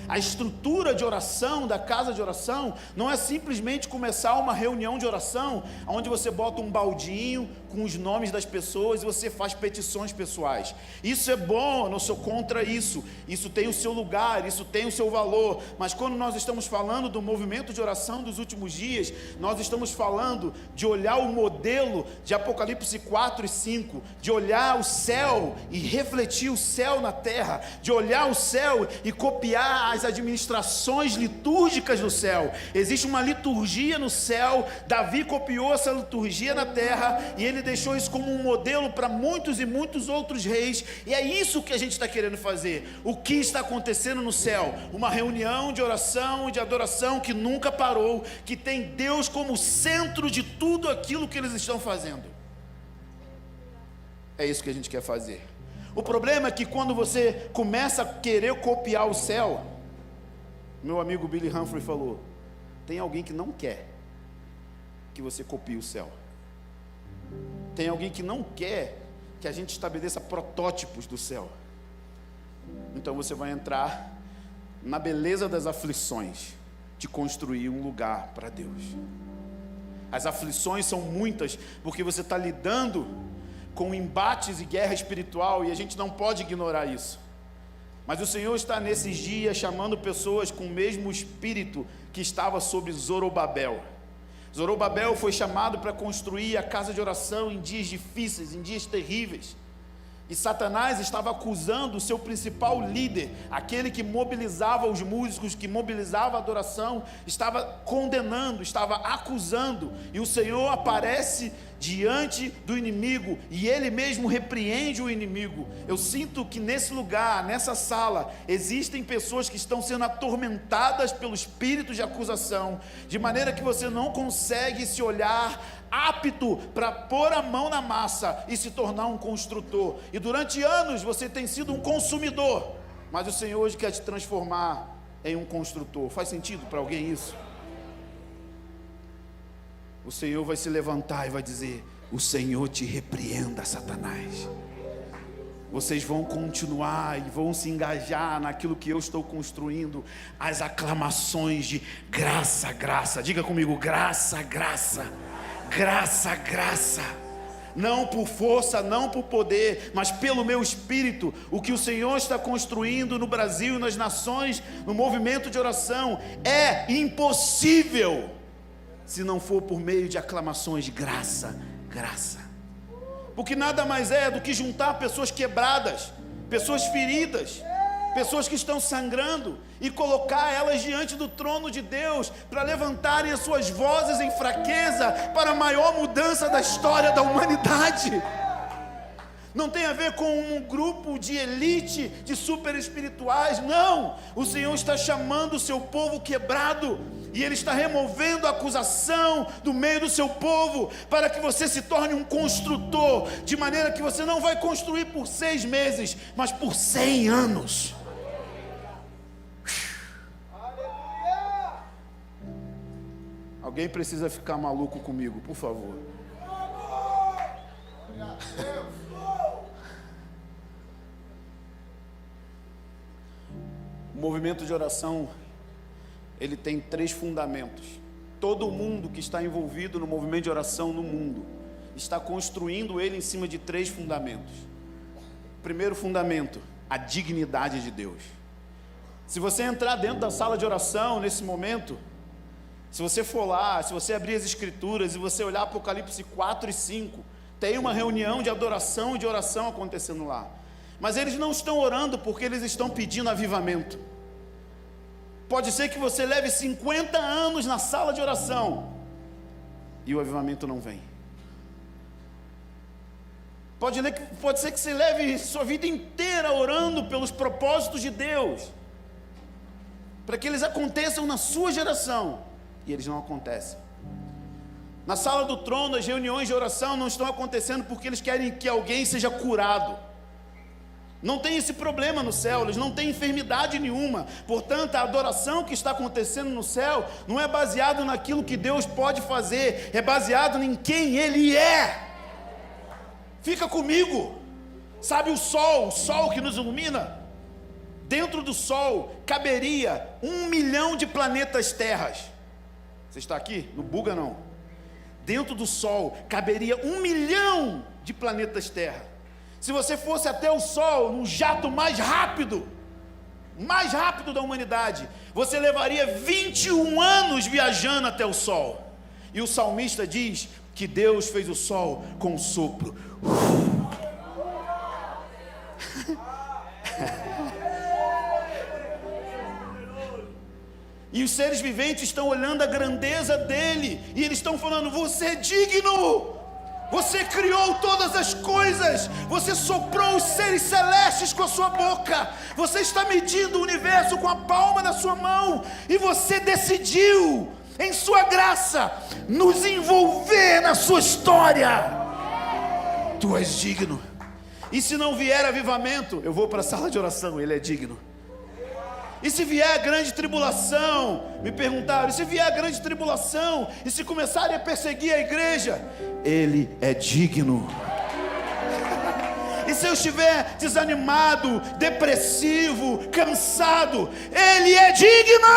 A estrutura de oração, da casa de oração, não é simplesmente começar uma reunião de oração, onde você bota um baldinho com os nomes das pessoas e você faz petições pessoais. Isso é bom, eu não sou contra isso. Isso tem o seu lugar, isso tem o seu valor. Mas quando nós estamos falando do movimento de oração dos últimos dias, nós estamos falando de olhar o modelo de Apocalipse 4 e 5, de olhar o céu e refletir o céu na terra, de olhar o céu e copiar as administrações litúrgicas do céu. Existe uma liturgia no céu, Davi copiou essa liturgia na terra e ele deixou isso como um modelo para muitos e muitos outros reis, e é isso que a gente está querendo fazer. O que está acontecendo no céu? Uma reunião de oração e de adoração que nunca parou, que tem Deus como centro de tudo aquilo que eles estão fazendo. É isso que a gente quer fazer. O problema é que quando você começa a querer copiar o céu, meu amigo Billy Humphrey falou, tem alguém que não quer que você copie o céu. Tem alguém que não quer que a gente estabeleça protótipos do céu. Então você vai entrar na beleza das aflições, de construir um lugar para Deus. As aflições são muitas, porque você está lidando com embates e guerra espiritual, e a gente não pode ignorar isso. Mas o Senhor está nesses dias chamando pessoas com o mesmo espírito que estava sobre Zorobabel. Zorobabel foi chamado para construir a casa de oração em dias difíceis, em dias terríveis. E Satanás estava acusando o seu principal líder, aquele que mobilizava os músicos, que mobilizava a adoração, estava condenando, estava acusando. E o Senhor aparece diante do inimigo e ele mesmo repreende o inimigo. Eu sinto que nesse lugar, nessa sala, existem pessoas que estão sendo atormentadas pelo espírito de acusação, de maneira que você não consegue se olhar apto para pôr a mão na massa e se tornar um construtor. E durante anos você tem sido um consumidor, mas o Senhor hoje quer te transformar em um construtor. Faz sentido para alguém isso? O Senhor vai se levantar e vai dizer: o Senhor te repreenda, Satanás. Vocês vão continuar e vão se engajar naquilo que eu estou construindo. As aclamações de graça, graça. Diga comigo: graça, graça. Graça, graça. Não por força, não por poder, mas pelo meu espírito. O que o Senhor está construindo no Brasil, nas nações, no movimento de oração, é impossível se não for por meio de aclamações de graça, graça. Porque nada mais é do que juntar pessoas quebradas, pessoas feridas, pessoas que estão sangrando, e colocar elas diante do trono de Deus, para levantarem as suas vozes em fraqueza, para a maior mudança da história da humanidade. Não tem a ver com um grupo de elite, de super espirituais, não. O Senhor está chamando o seu povo quebrado, e Ele está removendo a acusação do meio do seu povo, para que você se torne um construtor, de maneira que você não vai construir por 6 meses, mas por 100 anos. Alguém precisa ficar maluco comigo, por favor. O movimento de oração, ele tem 3 fundamentos. Todo mundo que está envolvido no movimento de oração no mundo está construindo ele em cima de 3 fundamentos. Primeiro fundamento: a dignidade de Deus. Se você entrar dentro da sala de oração nesse momento, se você for lá, se você abrir as escrituras e você olhar Apocalipse 4 e 5, tem uma reunião de adoração e de oração acontecendo lá. Mas eles não estão orando porque eles estão pedindo avivamento. Pode ser que você leve 50 anos na sala de oração e o avivamento não vem. Pode ser que você leve sua vida inteira orando pelos propósitos de Deus, para que eles aconteçam na sua geração, e eles não acontecem. Na sala do trono, as reuniões de oração não estão acontecendo porque eles querem que alguém seja curado. Não tem esse problema no céu, eles não têm enfermidade nenhuma. Portanto, a adoração que está acontecendo no céu não é baseado naquilo que Deus pode fazer, é baseado em quem Ele é. Fica comigo. Sabe o sol que nos ilumina? dentro do Sol caberia 1 milhão de planetas terras. Você está aqui? Não buga não. Dentro do Sol caberia 1 milhão de planetas terra. Se você fosse até o Sol, num jato mais rápido da humanidade, você levaria 21 anos viajando até o Sol. E o salmista diz que Deus fez o Sol com um sopro. E os seres viventes estão olhando a grandeza dele, e eles estão falando: você é digno, você criou todas as coisas, você soprou os seres celestes com a sua boca, você está medindo o universo com a palma da sua mão, e você decidiu, em sua graça, nos envolver na sua história. Tu és digno. E se não vier avivamento, eu vou para a sala de oração, ele é digno. E se vier a grande tribulação, me perguntaram, e se vier a grande tribulação, e se começarem a perseguir a igreja, ele é digno. E se eu estiver desanimado, depressivo, cansado, ele é digno.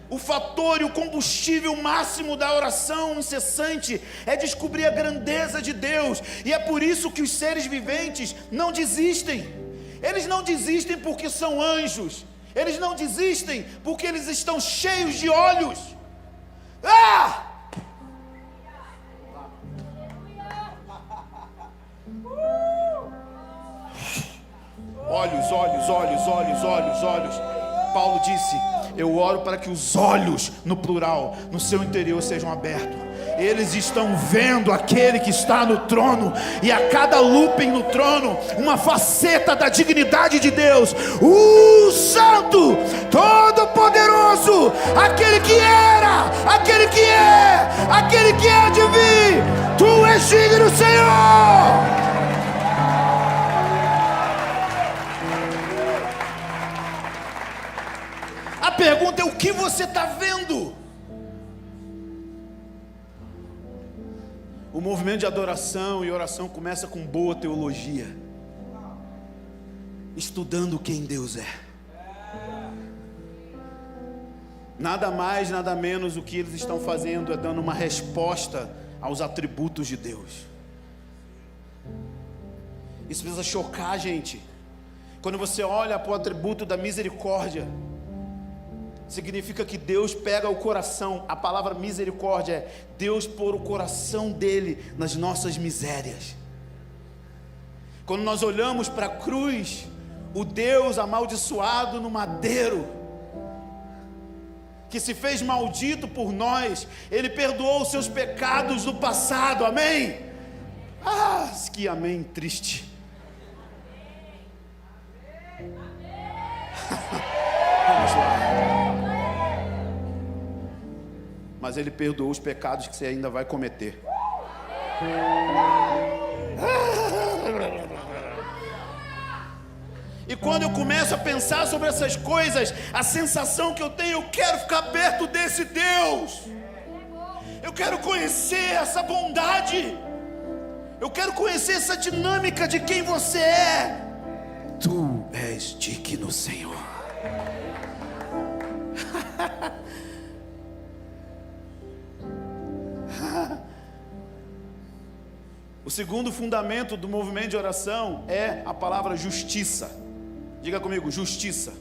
O fator e o combustível máximo da oração incessante é descobrir a grandeza de Deus. E é por isso que os seres viventes não desistem. Eles não desistem porque são anjos. Eles não desistem porque eles estão cheios de olhos. Olhos, olhos, olhos, olhos, olhos, olhos. Paulo disse: eu oro para que os olhos, no plural, no seu interior sejam abertos. Eles estão vendo aquele que está no trono, e a cada looping no trono, uma faceta da dignidade de Deus. O Santo, Todo-Poderoso, aquele que era, aquele que é, aquele que há de vir. Tu és digno, Senhor. A pergunta é: o que você está vendo? O movimento de adoração e oração começa com boa teologia, estudando quem Deus é. Nada mais, nada menos, o que eles estão fazendo é dando uma resposta aos atributos de Deus. Isso precisa chocar a gente. Quando você olha para o atributo da misericórdia, significa que Deus pega o coração. A palavra misericórdia é Deus pôr o coração dele nas nossas misérias. Quando nós olhamos para a cruz, o Deus amaldiçoado no madeiro, que se fez maldito por nós, ele perdoou os seus pecados do passado, amém? Que amém triste. Vamos lá. Mas ele perdoou os pecados que você ainda vai cometer. E quando eu começo a pensar sobre essas coisas, a sensação que eu tenho: eu quero ficar perto desse Deus. Eu quero conhecer essa bondade. Eu quero conhecer essa dinâmica de quem você é. Tu és digno, Senhor. O segundo fundamento do movimento de oração é a palavra justiça. Diga comigo: justiça.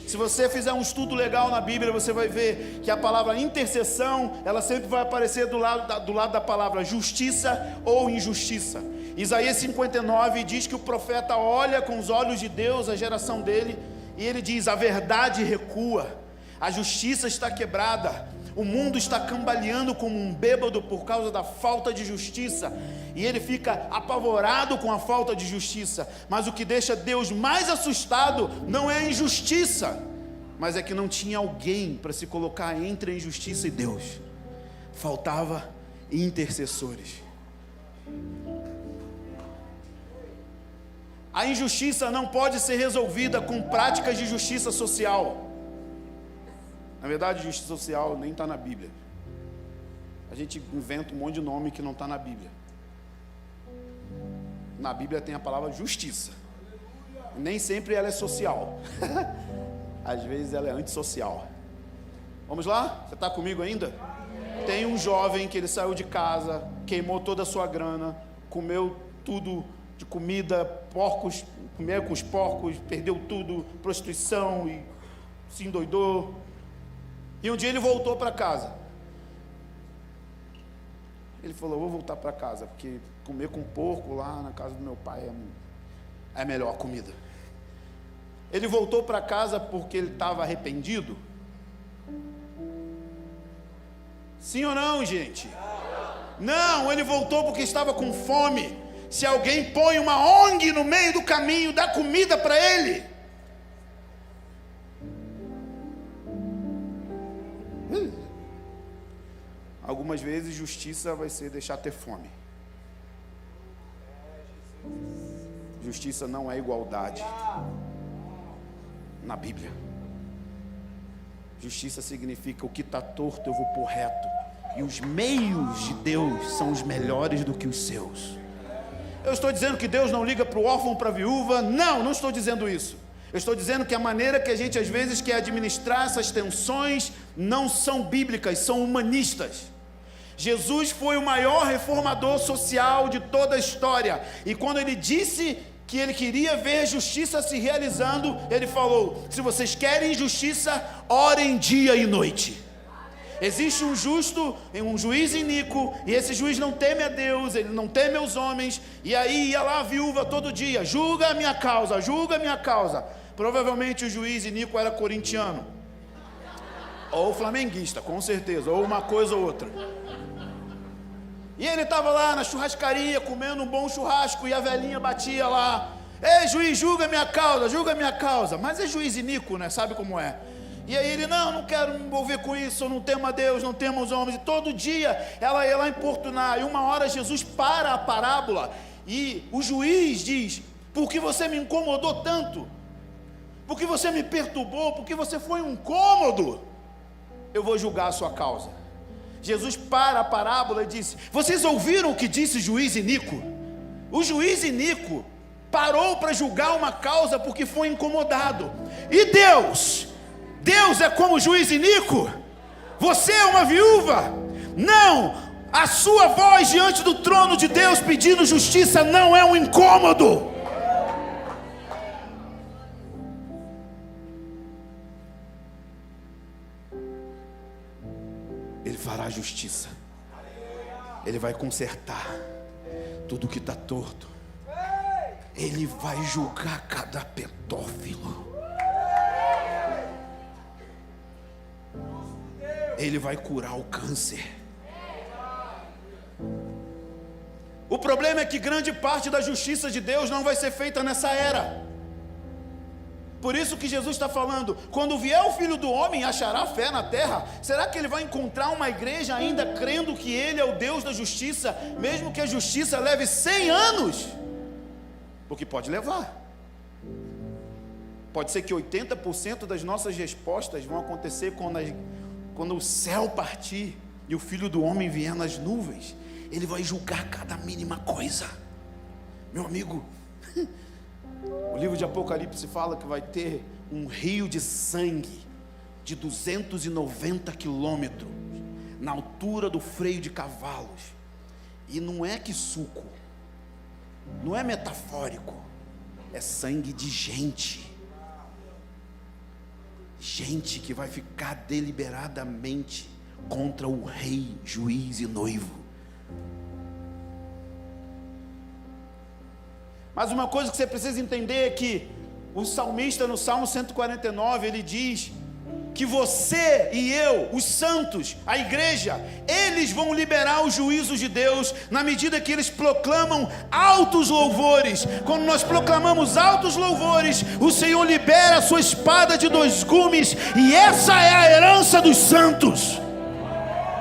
Se você fizer um estudo legal na Bíblia, você vai ver que a palavra intercessão, ela sempre vai aparecer do lado da palavra justiça ou injustiça. Isaías 59 diz que o profeta olha com os olhos de Deus a geração dele, e ele diz: a verdade recua, a justiça está quebrada, o mundo está cambaleando como um bêbado por causa da falta de justiça, e ele fica apavorado com a falta de justiça. Mas o que deixa Deus mais assustado não é a injustiça, mas é que não tinha alguém para se colocar entre a injustiça e Deus. Faltava intercessores. A injustiça não pode ser resolvida com práticas de justiça social. Na verdade, justiça social nem está na Bíblia. A gente inventa um monte de nome que não está na Bíblia. na Bíblia tem a palavra justiça. Nem sempre ela é social. Às vezes ela é antissocial. Vamos lá? Você está comigo ainda? Tem um jovem que ele saiu de casa, queimou toda a sua grana, comeu tudo de comida, porcos, comeu com os porcos, perdeu tudo, prostituição, e se endoidou. E um dia ele voltou para casa. Ele falou: vou voltar para casa, porque comer com porco lá na casa do meu pai é melhor a comida. Ele voltou para casa porque ele estava arrependido? Sim ou não, gente? Não, ele voltou porque estava com fome. Se alguém põe uma ONG no meio do caminho, dá comida para ele. Algumas vezes justiça vai ser deixar ter fome. Justiça não é igualdade na Bíblia. Justiça significa: o que está torto eu vou pôr reto, e os meios de Deus são os melhores do que os seus. Eu estou dizendo que Deus não liga para o órfão, para a viúva? Não estou dizendo isso. Eu estou dizendo que a maneira que a gente às vezes quer administrar essas tensões não são bíblicas, são humanistas. Jesus foi o maior reformador social de toda a história, e quando ele disse que ele queria ver justiça se realizando, ele falou: se vocês querem justiça, orem dia e noite. Existe um justo, um juiz iníquo, e esse juiz não teme a Deus, ele não teme aos homens, e aí ia lá a viúva todo dia: julga a minha causa, julga a minha causa. Provavelmente o juiz iníquo era corintiano, ou flamenguista, com certeza, ou uma coisa ou outra. E ele estava lá na churrascaria, comendo um bom churrasco, e a velhinha batia lá: ei, juiz, julga a minha causa, julga a minha causa. Mas é juiz iníquo, né? Sabe como é? E aí ele: não quero me envolver com isso, eu não temo a Deus, não temo os homens. E todo dia ela ia lá importunar, e uma hora Jesus para a parábola, e o juiz diz: por que você me incomodou tanto? Por que você me perturbou? Porque você foi um incômodo. Eu vou julgar a sua causa. Jesus para a parábola e disse: vocês ouviram o que disse o juiz iníquo? O juiz iníquo parou para julgar uma causa porque foi incomodado. E Deus é como o juiz iníquo? Você é uma viúva? Não, a sua voz diante do trono de Deus pedindo justiça não é um incômodo. Ele fará justiça. Ele vai consertar tudo que está torto. Ele vai julgar cada pedófilo. Ele vai curar o câncer. O problema é que grande parte da justiça de Deus não vai ser feita nessa era. Por isso que Jesus está falando: quando vier o Filho do Homem, achará fé na terra? Será que ele vai encontrar uma igreja ainda crendo que ele é o Deus da justiça, mesmo que a justiça leve 100 anos? Porque pode levar. Pode ser que 80% das nossas respostas vão acontecer quando o céu partir e o Filho do Homem vier nas nuvens. Ele vai julgar cada mínima coisa. Meu amigo, o livro de Apocalipse fala que vai ter um rio de sangue de 290 quilômetros, na altura do freio de cavalos. E não é que suco, não é metafórico, é sangue de gente. Gente que vai ficar deliberadamente contra o rei, juiz e noivo. Mas uma coisa que você precisa entender é que o salmista no Salmo 149, ele diz que você e eu, os santos, a igreja, eles vão liberar os juízos de Deus na medida que eles proclamam altos louvores. Quando nós proclamamos altos louvores, o Senhor libera a sua espada de 2 gumes, e essa é a herança dos santos.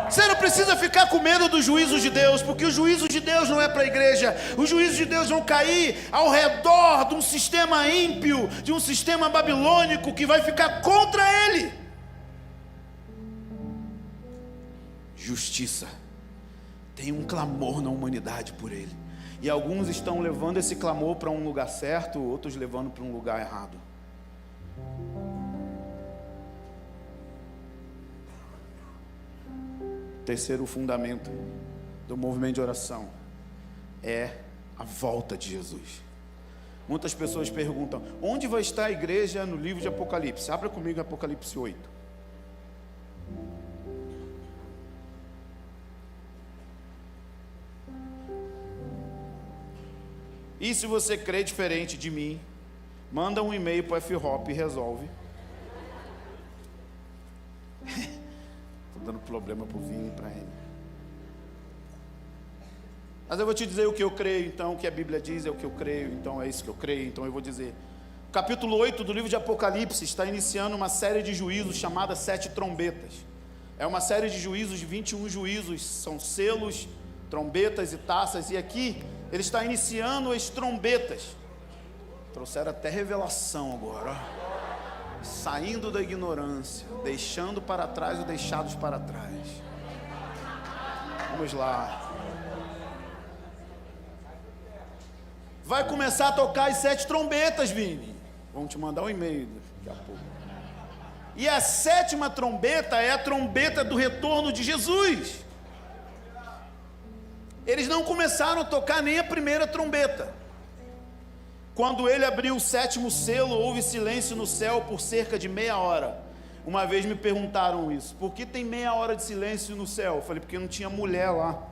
Você não precisa ficar com medo dos juízos de Deus, porque os juízos de Deus não é para a igreja. Os juízos de Deus vão cair ao redor de um sistema ímpio, de um sistema babilônico que vai ficar contra ele. Justiça. Tem um clamor na humanidade por ele. E alguns estão levando esse clamor para um lugar certo, outros levando para um lugar errado. Terceiro fundamento do movimento de oração é a volta de Jesus. Muitas pessoas perguntam: onde vai estar a igreja no livro de Apocalipse? Abra comigo Apocalipse 8. E se você crê diferente de mim, manda um e-mail para o F-Hop e resolve. Estou dando problema para o Vini e para ele. Mas eu vou te dizer o que eu creio, então, o que a Bíblia diz é o que eu creio, então é isso que eu creio, então eu vou dizer. O capítulo 8 do livro de Apocalipse está iniciando uma série de juízos chamada 7 trombetas. É uma série de juízos, de 21 juízos, são selos, trombetas e taças, e aqui ele está iniciando as trombetas. Trouxeram até revelação agora, ó. Saindo da ignorância, deixando para trás os deixados para trás. Vamos lá. Vai começar a tocar as 7 trombetas, Vini. Vão te mandar um e-mail daqui a pouco. E a 7ª trombeta é a trombeta do retorno de Jesus. Eles não começaram a tocar nem a primeira trombeta. Quando ele abriu o 7º selo, houve silêncio no céu por cerca de meia hora. Uma vez me perguntaram isso: por que tem meia hora de silêncio no céu? Eu falei: porque não tinha mulher lá.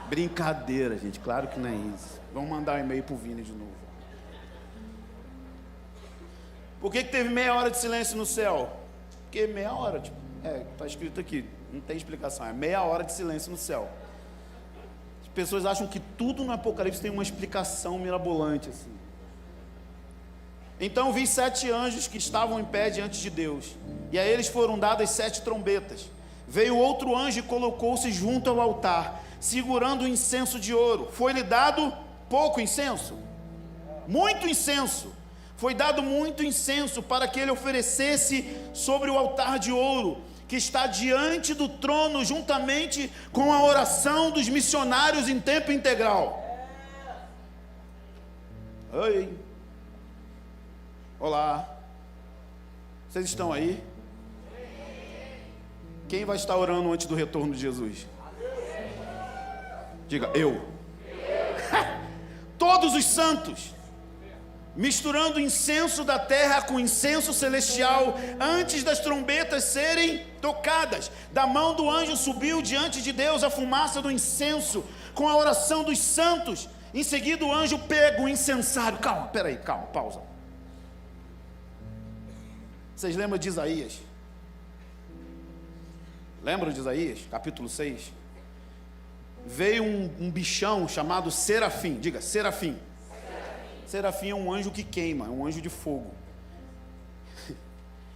Brincadeira, gente, claro que não é isso. Vamos mandar um e-mail pro Vini de novo. Por que teve meia hora de silêncio no céu? Porque meia hora, tipo, tá escrito aqui, não tem explicação, é meia hora de silêncio no céu. As pessoas acham que tudo no Apocalipse tem uma explicação mirabolante, assim. Então vi 7 anjos que estavam em pé diante de Deus, e a eles foram dadas 7 trombetas. Veio outro anjo e colocou-se junto ao altar, segurando o incenso de ouro. Foi-lhe dado pouco incenso? Muito incenso. Foi dado muito incenso para que ele oferecesse sobre o altar de ouro, que está diante do trono, juntamente com a oração dos missionários em tempo integral. Oi. Olá. Vocês estão aí? Quem vai estar orando antes do retorno de Jesus? Diga, eu. Todos os santos, misturando incenso da terra com incenso celestial, antes das trombetas serem tocadas. Da mão do anjo subiu diante de Deus a fumaça do incenso, com a oração dos santos. Em seguida o anjo pega o incensário. Calma, pausa. Vocês lembram de Isaías? Lembram de Isaías, capítulo 6? Veio um bichão chamado serafim. Diga, serafim. Serafim é um anjo que queima, é um anjo de fogo.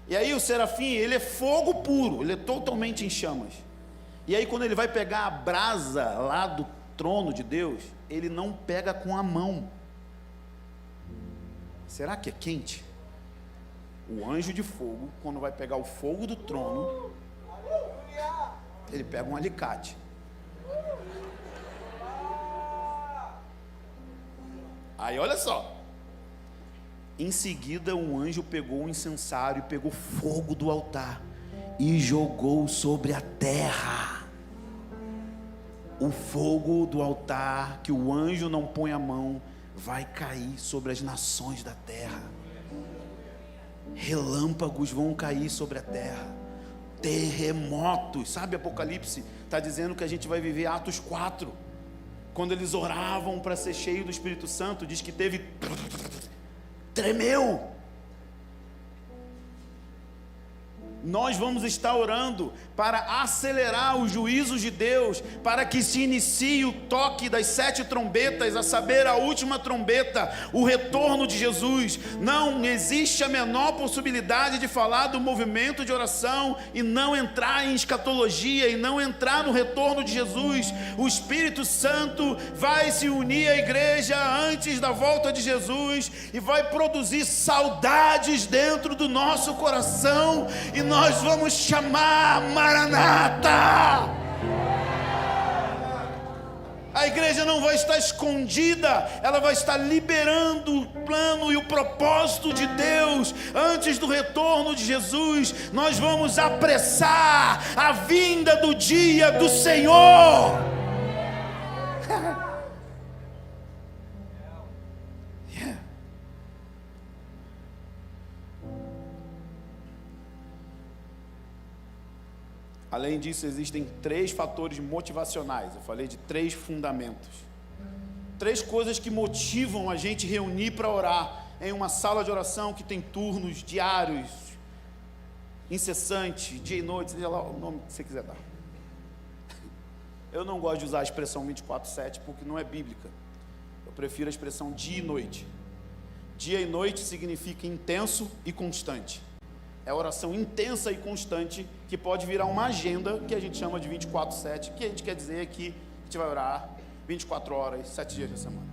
E aí o serafim, ele é fogo puro, ele é totalmente em chamas. E aí quando ele vai pegar a brasa lá do trono de Deus, ele não pega com a mão. Será que é quente? O anjo de fogo, quando vai pegar o fogo do trono, ele pega um alicate. Aí olha só. Em seguida um anjo pegou o incensário e pegou fogo do altar e jogou sobre a terra. O fogo do altar, que o anjo não põe a mão, vai cair sobre as nações da terra. Relâmpagos vão cair sobre a terra. Terremotos. Sabe, Apocalipse está dizendo que a gente vai viver Atos 4. Quando eles oravam para ser cheio do Espírito Santo, diz que teve... tremeu. Nós vamos estar orando para acelerar os juízos de Deus, para que se inicie o toque das 7 trombetas, a saber, a última trombeta, o retorno de Jesus. Não existe a menor possibilidade de falar do movimento de oração e não entrar em escatologia, e não entrar no retorno de Jesus. O Espírito Santo vai se unir à igreja antes da volta de Jesus e vai produzir saudades dentro do nosso coração, e nós vamos chamar Maranata. A igreja não vai estar escondida, ela vai estar liberando o plano e o propósito de Deus. Antes do retorno de Jesus, nós vamos apressar a vinda do dia do Senhor. Além disso, existem 3 fatores motivacionais. Eu falei de 3 fundamentos. 3 coisas que motivam a gente reunir para orar em uma sala de oração que tem turnos diários, incessante, dia e noite, seja lá o nome que você quiser dar. Eu não gosto de usar a expressão 24/7 porque não é bíblica. Eu prefiro a expressão dia e noite. Dia e noite significa intenso e constante. É oração intensa e constante, que pode virar uma agenda, que a gente chama de 24/7, que a gente quer dizer que a gente vai orar 24 horas, 7 dias da semana.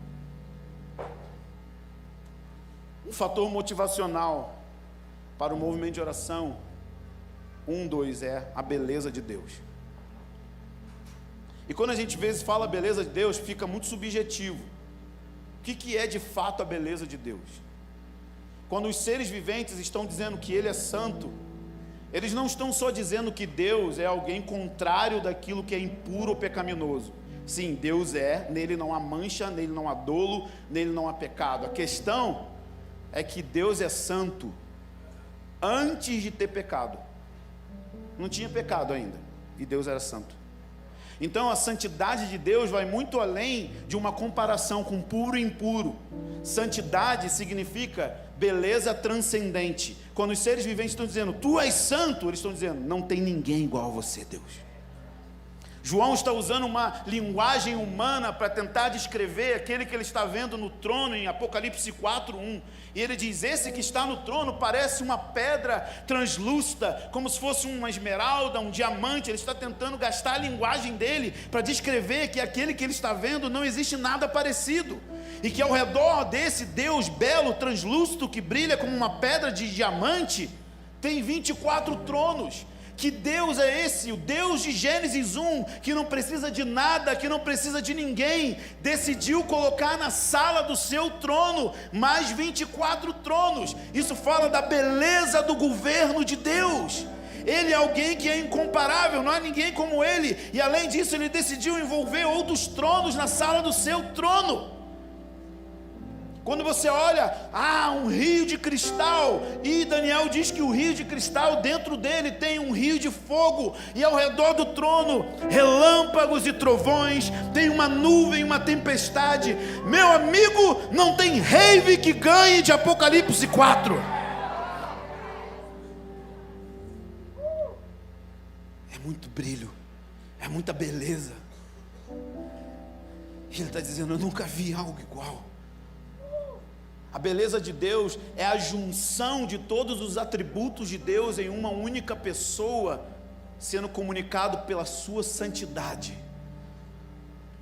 Um fator motivacional para o movimento de oração, 2, é a beleza de Deus. E quando a gente às vezes fala a beleza de Deus, fica muito subjetivo. O que é de fato a beleza de Deus? Quando os seres viventes estão dizendo que Ele é santo, eles não estão só dizendo que Deus é alguém contrário daquilo que é impuro ou pecaminoso. Sim, Deus é, nele não há mancha, nele não há dolo, nele não há pecado. A questão é que Deus é santo antes de ter pecado. Não tinha pecado ainda, e Deus era santo. Então a santidade de Deus vai muito além de uma comparação com puro e impuro. Santidade significa beleza transcendente. Quando os seres viventes estão dizendo, tu és santo, eles estão dizendo, não tem ninguém igual a você, Deus. João está usando uma linguagem humana para tentar descrever aquele que ele está vendo no trono em Apocalipse 4:1. E ele diz, esse que está no trono parece uma pedra translúcida, como se fosse uma esmeralda, um diamante. Ele está tentando gastar a linguagem dele para descrever que aquele que ele está vendo não existe nada parecido. E que ao redor desse Deus belo, translúcido, que brilha como uma pedra de diamante, tem 24 tronos. Que Deus é esse? O Deus de Gênesis 1, que não precisa de nada, que não precisa de ninguém, decidiu colocar na sala do seu trono mais 24 tronos. Isso fala da beleza do governo de Deus. Ele é alguém que é incomparável, não há ninguém como ele. E além disso, ele decidiu envolver outros tronos na sala do seu trono. Quando você olha, um rio de cristal, e Daniel diz que o rio de cristal, dentro dele tem um rio de fogo, e ao redor do trono, relâmpagos e trovões, tem uma nuvem, uma tempestade. Meu amigo, não tem rave que ganhe de Apocalipse 4. É muito brilho, é muita beleza. E ele está dizendo, eu nunca vi algo igual. A beleza de Deus é a junção de todos os atributos de Deus em uma única pessoa, sendo comunicado pela sua santidade.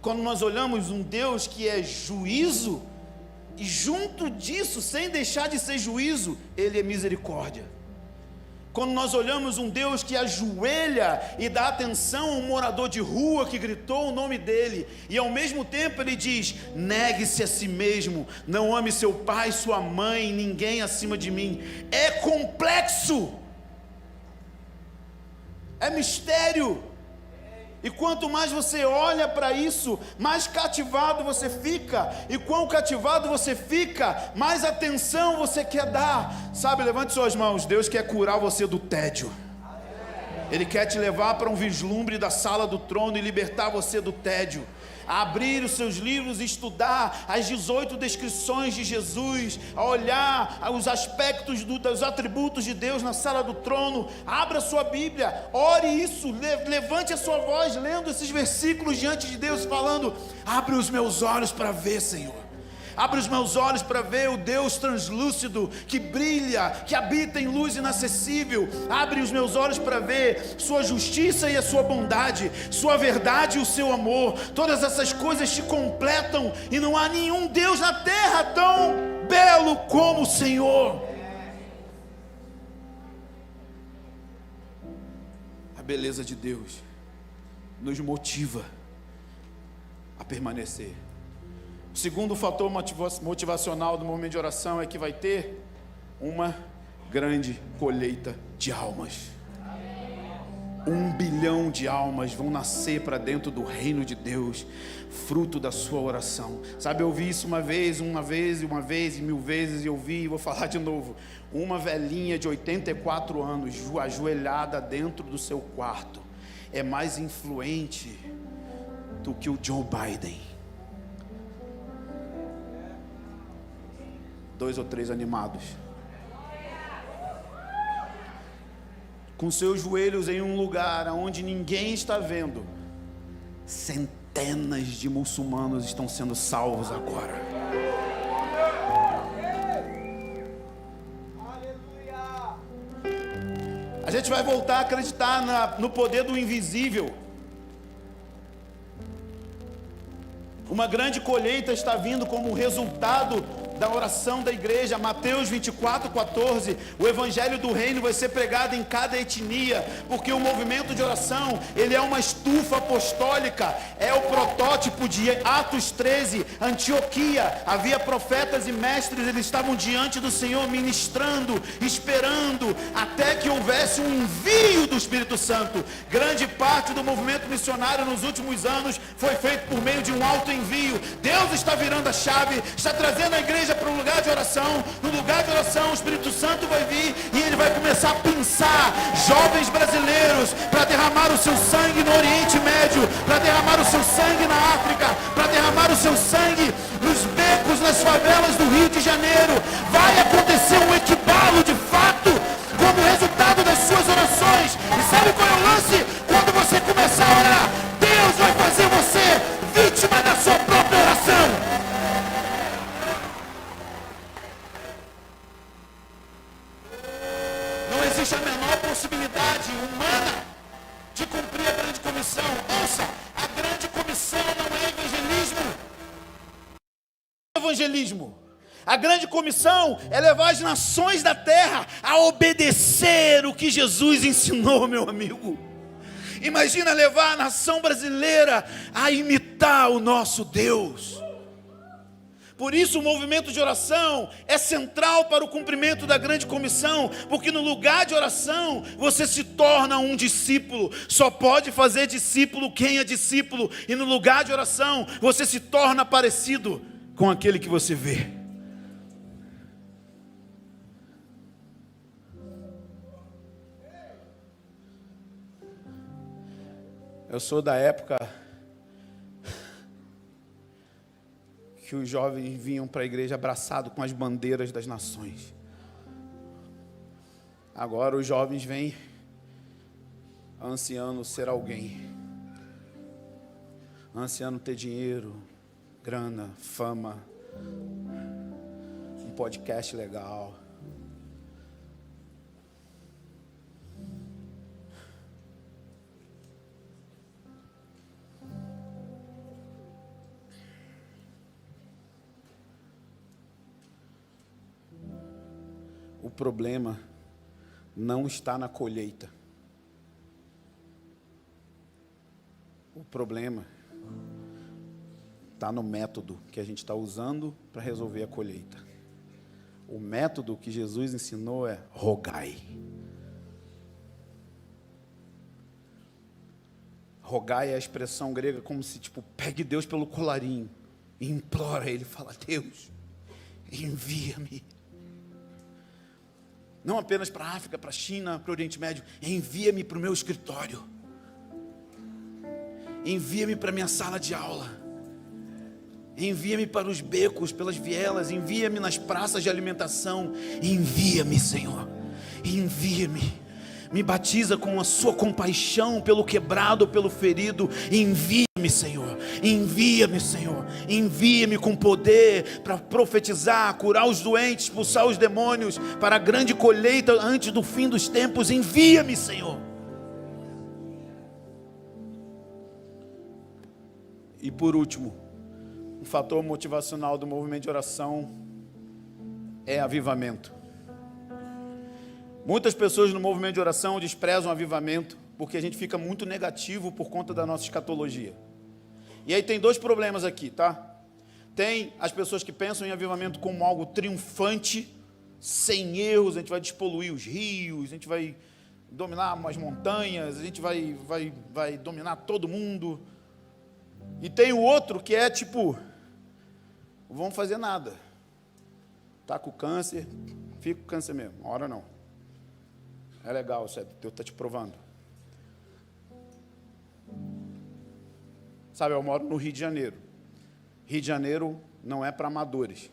Quando nós olhamos um Deus que é juízo, e junto disso, sem deixar de ser juízo, Ele é misericórdia. Quando nós olhamos um Deus que ajoelha e dá atenção a um morador de rua que gritou o nome dele, e ao mesmo tempo ele diz, negue-se a si mesmo, não ame seu pai, sua mãe, ninguém acima de mim. É complexo, é mistério. E quanto mais você olha para isso, mais cativado você fica. E quão cativado você fica, mais atenção você quer dar. Sabe, levante suas mãos. Deus quer curar você do tédio. Ele quer te levar para um vislumbre da sala do trono e libertar você do tédio. A abrir os seus livros e estudar as 18 descrições de Jesus, a olhar os aspectos dos atributos de Deus na sala do trono. Abra sua Bíblia, ore isso, levante a sua voz lendo esses versículos diante de Deus, falando, abre os meus olhos para ver, Senhor. Abre os meus olhos para ver o Deus translúcido, que brilha, que habita em luz inacessível. Abre os meus olhos para ver sua justiça e a sua bondade, sua verdade e o seu amor. Todas essas coisas te completam, e não há nenhum Deus na terra tão belo como o Senhor. A beleza de Deus nos motiva a permanecer. O segundo fator motivacional do movimento de oração é que vai ter uma grande colheita de almas. 1 bilhão de almas vão nascer para dentro do reino de Deus, fruto da sua oração. Sabe, eu ouvi isso uma vez e mil vezes, e eu ouvi e vou falar de novo. Uma velhinha de 84 anos, ajoelhada dentro do seu quarto, é mais influente do que o Joe Biden. 2 ou 3 animados. Com seus joelhos em um lugar onde ninguém está vendo, centenas de muçulmanos estão sendo salvos agora. A gente vai voltar a acreditar no poder do invisível. Uma grande colheita está vindo como resultado da oração da igreja. Mateus 24:14, o evangelho do reino vai ser pregado em cada etnia, porque o movimento de oração, ele é uma estufa apostólica, é o protótipo de Atos 13, Antioquia. Havia profetas e mestres, eles estavam diante do Senhor ministrando, esperando, até que houvesse um envio do Espírito Santo. Grande parte do movimento missionário nos últimos anos foi feito por meio de um alto envio. Deus está virando a chave, está trazendo a igreja para um lugar de oração. No lugar de oração, o Espírito Santo vai vir e ele vai começar a pensar jovens brasileiros para derramar o seu sangue no Oriente Médio, para derramar o seu sangue na África, para derramar o seu sangue nos becos, nas favelas do Rio de Janeiro. Vai acontecer um equibalo de fato como resultado das suas orações. E sabe qual é o lance? Quando você começar a orar, Deus vai fazer você vítima da sua própria oração. Não existe a menor possibilidade humana de cumprir a grande comissão. Ouça, a grande comissão não é evangelismo. A grande comissão é levar as nações da terra a obedecer o que Jesus ensinou, meu amigo. Imagina levar a nação brasileira a imitar o nosso Deus. Por isso o movimento de oração é central para o cumprimento da grande comissão, porque no lugar de oração você se torna um discípulo. Só pode fazer discípulo quem é discípulo, e no lugar de oração você se torna parecido com aquele que você vê. Eu sou da época que os jovens vinham para a igreja abraçados com as bandeiras das nações. Agora os jovens vêm ansiando ser alguém, ansiando ter dinheiro, grana, fama, um podcast legal. O problema não está na colheita. O problema está no método que a gente está usando para resolver a colheita. O método que Jesus ensinou é rogai. Rogai é a expressão grega como se, pegue Deus pelo colarinho e implora Ele, fala: Deus, envia-me. Não apenas para a África, para a China, para o Oriente Médio. Envia-me para o meu escritório. Envia-me para a minha sala de aula. Envia-me para os becos, pelas vielas. Envia-me nas praças de alimentação. Envia-me, Senhor. Envia-me. Me batiza com a sua compaixão pelo quebrado, pelo ferido. Envia-me, Senhor. Envia-me, Senhor. Envia-me com poder para profetizar, curar os doentes, expulsar os demônios, para a grande colheita antes do fim dos tempos. Envia-me, Senhor. E por último, um fator motivacional do movimento de oração é avivamento. Muitas pessoas no movimento de oração desprezam o avivamento, porque a gente fica muito negativo por conta da nossa escatologia. E aí tem dois problemas aqui, tá? Tem as pessoas que pensam em avivamento como algo triunfante, sem erros, a gente vai despoluir os rios, a gente vai dominar as montanhas, a gente vai dominar todo mundo. E tem o outro que é tipo, não vamos fazer nada. Tá com câncer, fica com câncer mesmo, uma hora não. É legal, Deus está te provando. Sabe, eu moro no Rio de Janeiro. Rio de Janeiro não é para amadores.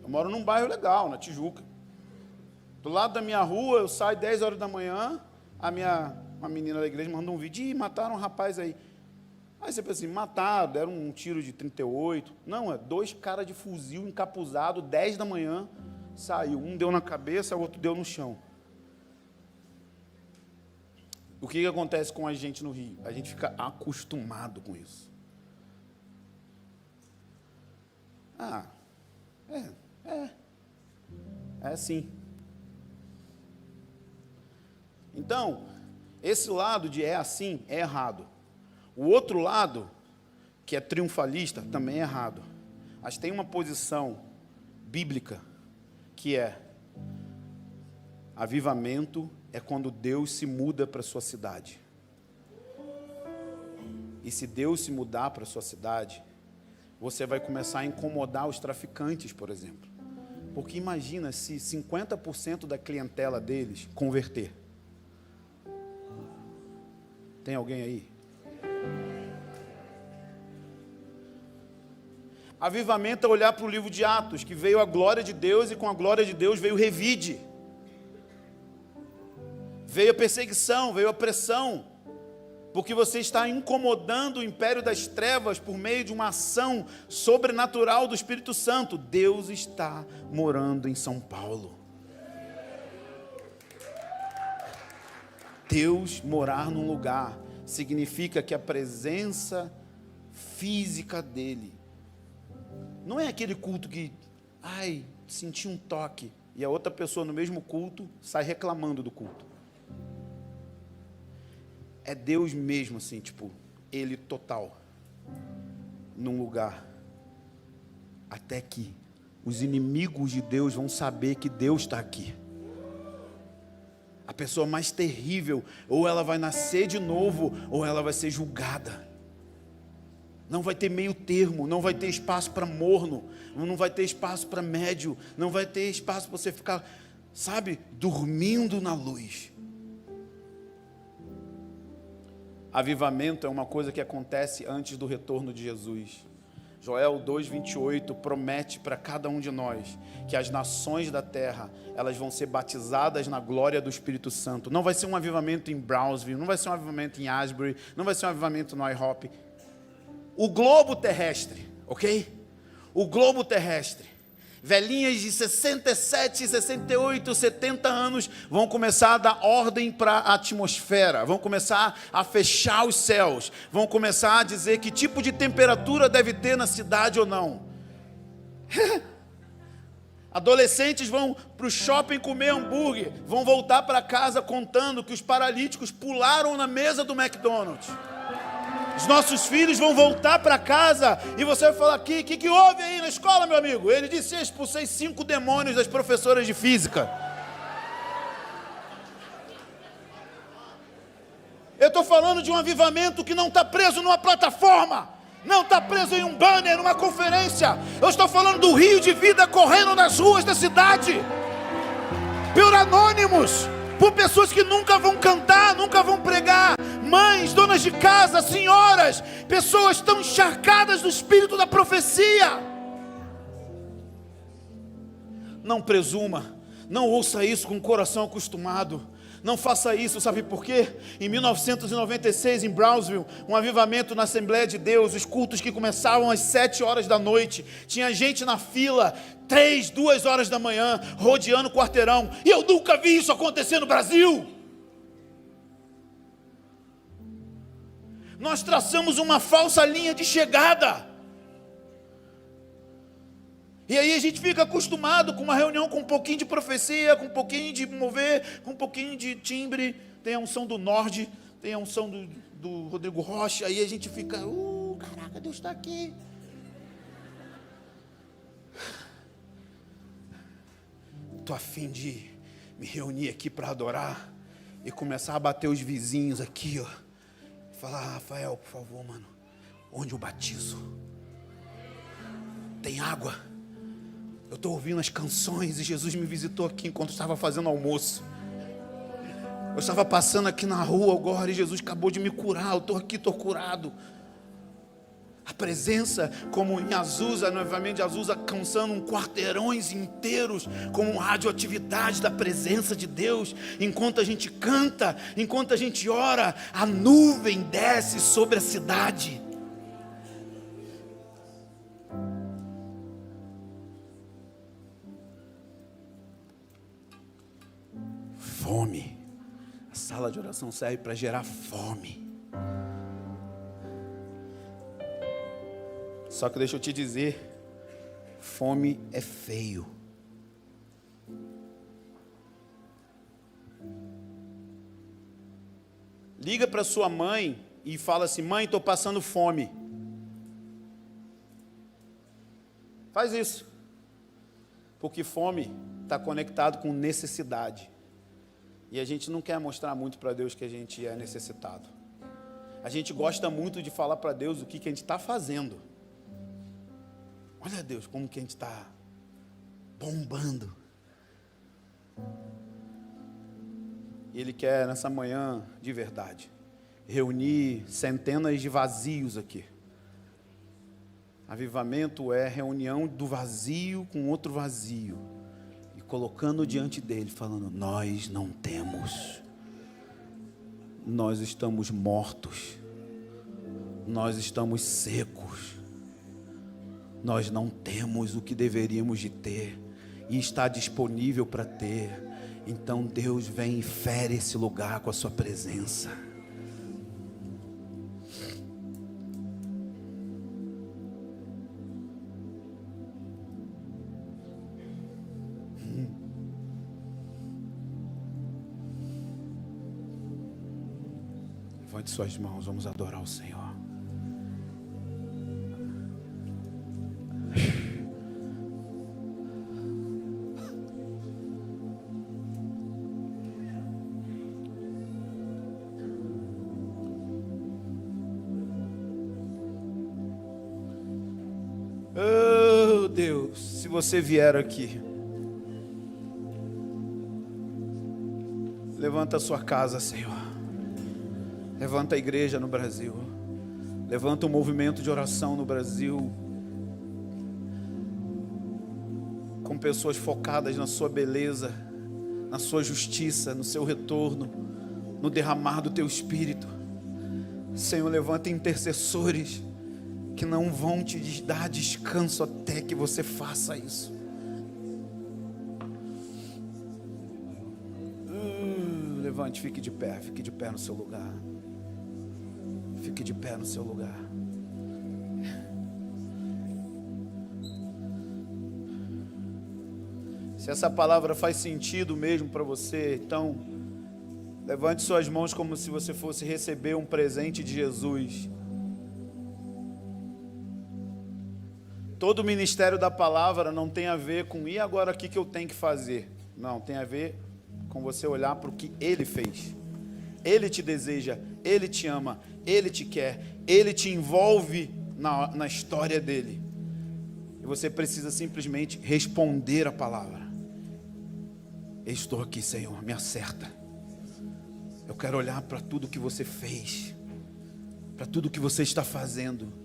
Eu moro num bairro legal, na Tijuca. Do lado da minha rua, eu saio 10 horas da manhã, uma menina da igreja manda um vídeo, e mataram um rapaz aí. Aí você pensa assim, mataram, deram um tiro de 38. Não, é 2 caras de fuzil encapuzado, 10 da manhã, saiu. Um deu na cabeça, o outro deu no chão. O que acontece com a gente no Rio? A gente fica acostumado com isso. É assim. Então, esse lado de é assim é errado. O outro lado, que é triunfalista, também é errado. Mas tem uma posição bíblica que é: avivamento é quando Deus se muda para a sua cidade. E se Deus se mudar para a sua cidade, você vai começar a incomodar os traficantes, por exemplo. Porque imagina se 50% da clientela deles converter. Tem alguém aí? Avivamento é olhar para o livro de Atos, que veio a glória de Deus e com a glória de Deus veio o revide. Veio a perseguição, veio a pressão, porque você está incomodando o império das trevas por meio de uma ação sobrenatural do Espírito Santo. Deus está morando em São Paulo. Deus morar num lugar significa que a presença física dele não é aquele culto que, senti um toque, e a outra pessoa no mesmo culto sai reclamando do culto. É Deus mesmo, assim, tipo, Ele total, num lugar, até que os inimigos de Deus vão saber que Deus está aqui. A pessoa mais terrível, ou ela vai nascer de novo, ou ela vai ser julgada. Não vai ter meio termo, não vai ter espaço para morno, não vai ter espaço para médio, não vai ter espaço para você ficar, dormindo na luz. Avivamento é uma coisa que acontece antes do retorno de Jesus. Joel 2:28 promete para cada um de nós que as nações da terra, elas vão ser batizadas na glória do Espírito Santo. Não vai ser um avivamento em Brownsville, não vai ser um avivamento em Asbury, não vai ser um avivamento no IHOP. O globo terrestre, ok? O globo terrestre. Velhinhas de 67, 68, 70 anos vão começar a dar ordem para a atmosfera, vão começar a fechar os céus, vão começar a dizer que tipo de temperatura deve ter na cidade ou não. Adolescentes vão para o shopping comer hambúrguer, vão voltar para casa contando que os paralíticos pularam na mesa do McDonald's. Os nossos filhos vão voltar para casa e você vai falar: o que houve aí na escola, meu amigo? Ele disse: eu expulsei 5 demônios das professoras de física. Eu estou falando de um avivamento que não está preso numa plataforma, não está preso em um banner, numa conferência. Eu estou falando do rio de vida correndo nas ruas da cidade, por anônimos, por pessoas que nunca vão cantar, nunca vão pregar, mães, donas de casa, senhoras, pessoas tão encharcadas do espírito da profecia. Não presuma, não ouça isso com o coração acostumado, não faça isso, sabe por quê? Em 1996, em Brownsville, um avivamento na Assembleia de Deus, os cultos que começavam às 7 horas da noite, tinha gente na fila, 3, 2 horas da manhã, rodeando o quarteirão, e eu nunca vi isso acontecer no Brasil. Nós traçamos uma falsa linha de chegada, e aí a gente fica acostumado com uma reunião com um pouquinho de profecia, com um pouquinho de mover, com um pouquinho de timbre. Tem a unção do norte, tem a unção do Rodrigo Rocha, aí a gente fica, caraca, Deus está aqui. Estou a fim de me reunir aqui para adorar e começar a bater os vizinhos aqui, ó. Falar, Rafael, por favor, mano, onde eu batizo? Tem água? Eu estou ouvindo as canções e Jesus me visitou aqui enquanto eu estava fazendo almoço. Eu estava passando aqui na rua agora e Jesus acabou de me curar. Eu estou aqui, estou curado. A presença, como em Azusa, novamente de Azusa, alcançando quarteirões inteiros, como radioatividade da presença de Deus. Enquanto a gente canta, enquanto a gente ora, a nuvem desce sobre a cidade. Fome. A sala de oração serve para gerar fome. Só que deixa eu te dizer, fome é feio. Liga para sua mãe e fala assim, mãe, estou passando fome. Faz isso. Porque fome está conectado com necessidade. E a gente não quer mostrar muito para Deus que a gente é necessitado. A gente gosta muito de falar para Deus o que a gente está fazendo. Olha Deus, como que a gente está bombando. E Ele quer nessa manhã, de verdade, reunir centenas de vazios aqui. Avivamento é reunião do vazio com outro vazio. E colocando diante dele, falando, nós não temos. Nós estamos mortos. Nós estamos secos. Nós não temos o que deveríamos de ter. E está disponível para ter. Então Deus vem e fere esse lugar com a sua presença. Levante suas mãos, vamos adorar o Senhor. Oh Deus, se você vier aqui, levanta a sua casa, Senhor. Levanta a igreja no Brasil. Levanta um movimento de oração no Brasil. Com pessoas focadas na sua beleza, na sua justiça, no seu retorno, no derramar do teu Espírito. Senhor, levanta intercessores que não vão te dar descanso até que você faça isso. Levante, fique de pé no seu lugar. Fique de pé no seu lugar. Se essa palavra faz sentido mesmo para você, então levante suas mãos como se você fosse receber um presente de Jesus. Todo o ministério da palavra não tem a ver com e agora o que eu tenho que fazer. Não, tem a ver com você olhar para o que Ele fez. Ele te deseja, Ele te ama, Ele te quer, Ele te envolve na história dEle. E você precisa simplesmente responder a palavra. Eu estou aqui, Senhor, me acerta. Eu quero olhar para tudo que você fez, para tudo que você está fazendo.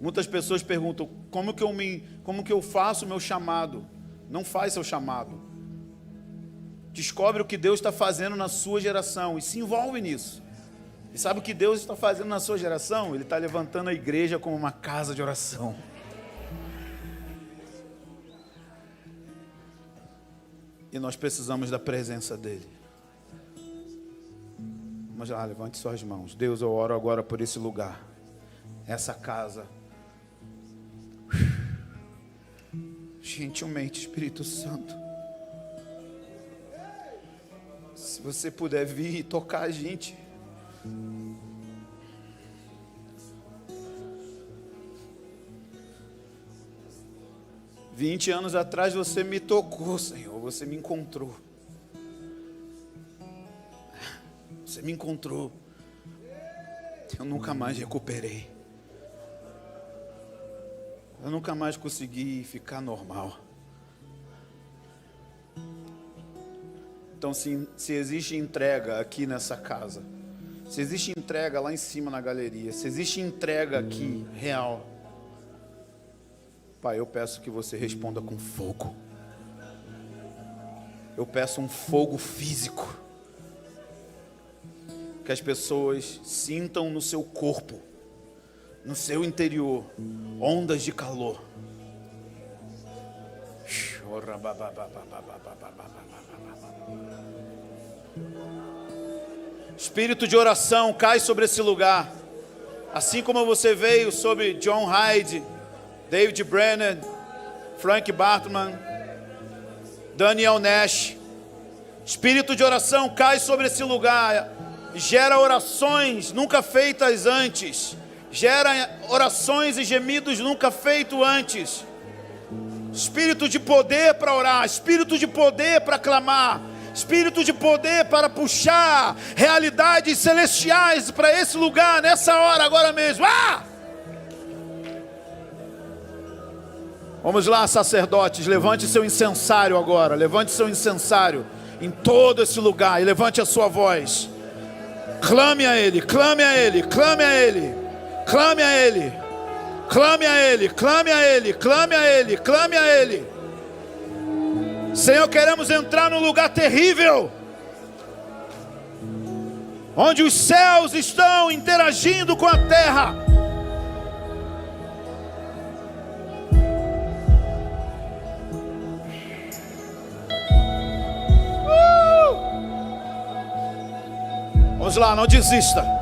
Muitas pessoas perguntam, como que eu faço o meu chamado? Não faz seu chamado. Descobre o que Deus está fazendo na sua geração e se envolve nisso. E sabe o que Deus está fazendo na sua geração? Ele está levantando a igreja como uma casa de oração. E nós precisamos da presença dEle. Vamos lá, levante suas mãos. Deus, eu oro agora por esse lugar, essa casa. Gentilmente, Espírito Santo, Se você puder vir e tocar a gente. Há 20 anos atrás você me tocou, Senhor, você me encontrou. Você me encontrou. Eu nunca mais recuperei. Eu nunca mais consegui ficar normal. Então, se existe entrega aqui nessa casa, se existe entrega lá em cima na galeria, se existe entrega aqui real, Pai, eu peço que você responda com fogo. Eu peço um fogo físico. Que as pessoas sintam no seu corpo, no seu interior, ondas de calor. Espírito de oração cai sobre esse lugar. Assim como você veio sobre John Hyde, David Brennan, Frank Bartman, Daniel Nash. Espírito de oração cai sobre esse lugar. Gera orações nunca feitas antes. Gera orações e gemidos nunca feitos antes. Espírito de poder para orar. Espírito de poder para clamar. Espírito de poder para puxar realidades celestiais para esse lugar, nessa hora, agora mesmo. Vamos lá, sacerdotes, levante seu incensário agora. Levante seu incensário em todo esse lugar e levante a sua voz. Clame a Ele, clame a Ele, clame a Ele, clame a Ele, clame a Ele, clame a Ele, clame a Ele, clame a Ele. Senhor, queremos entrar num lugar terrível, onde os céus estão interagindo com a terra. Vamos lá, não desista.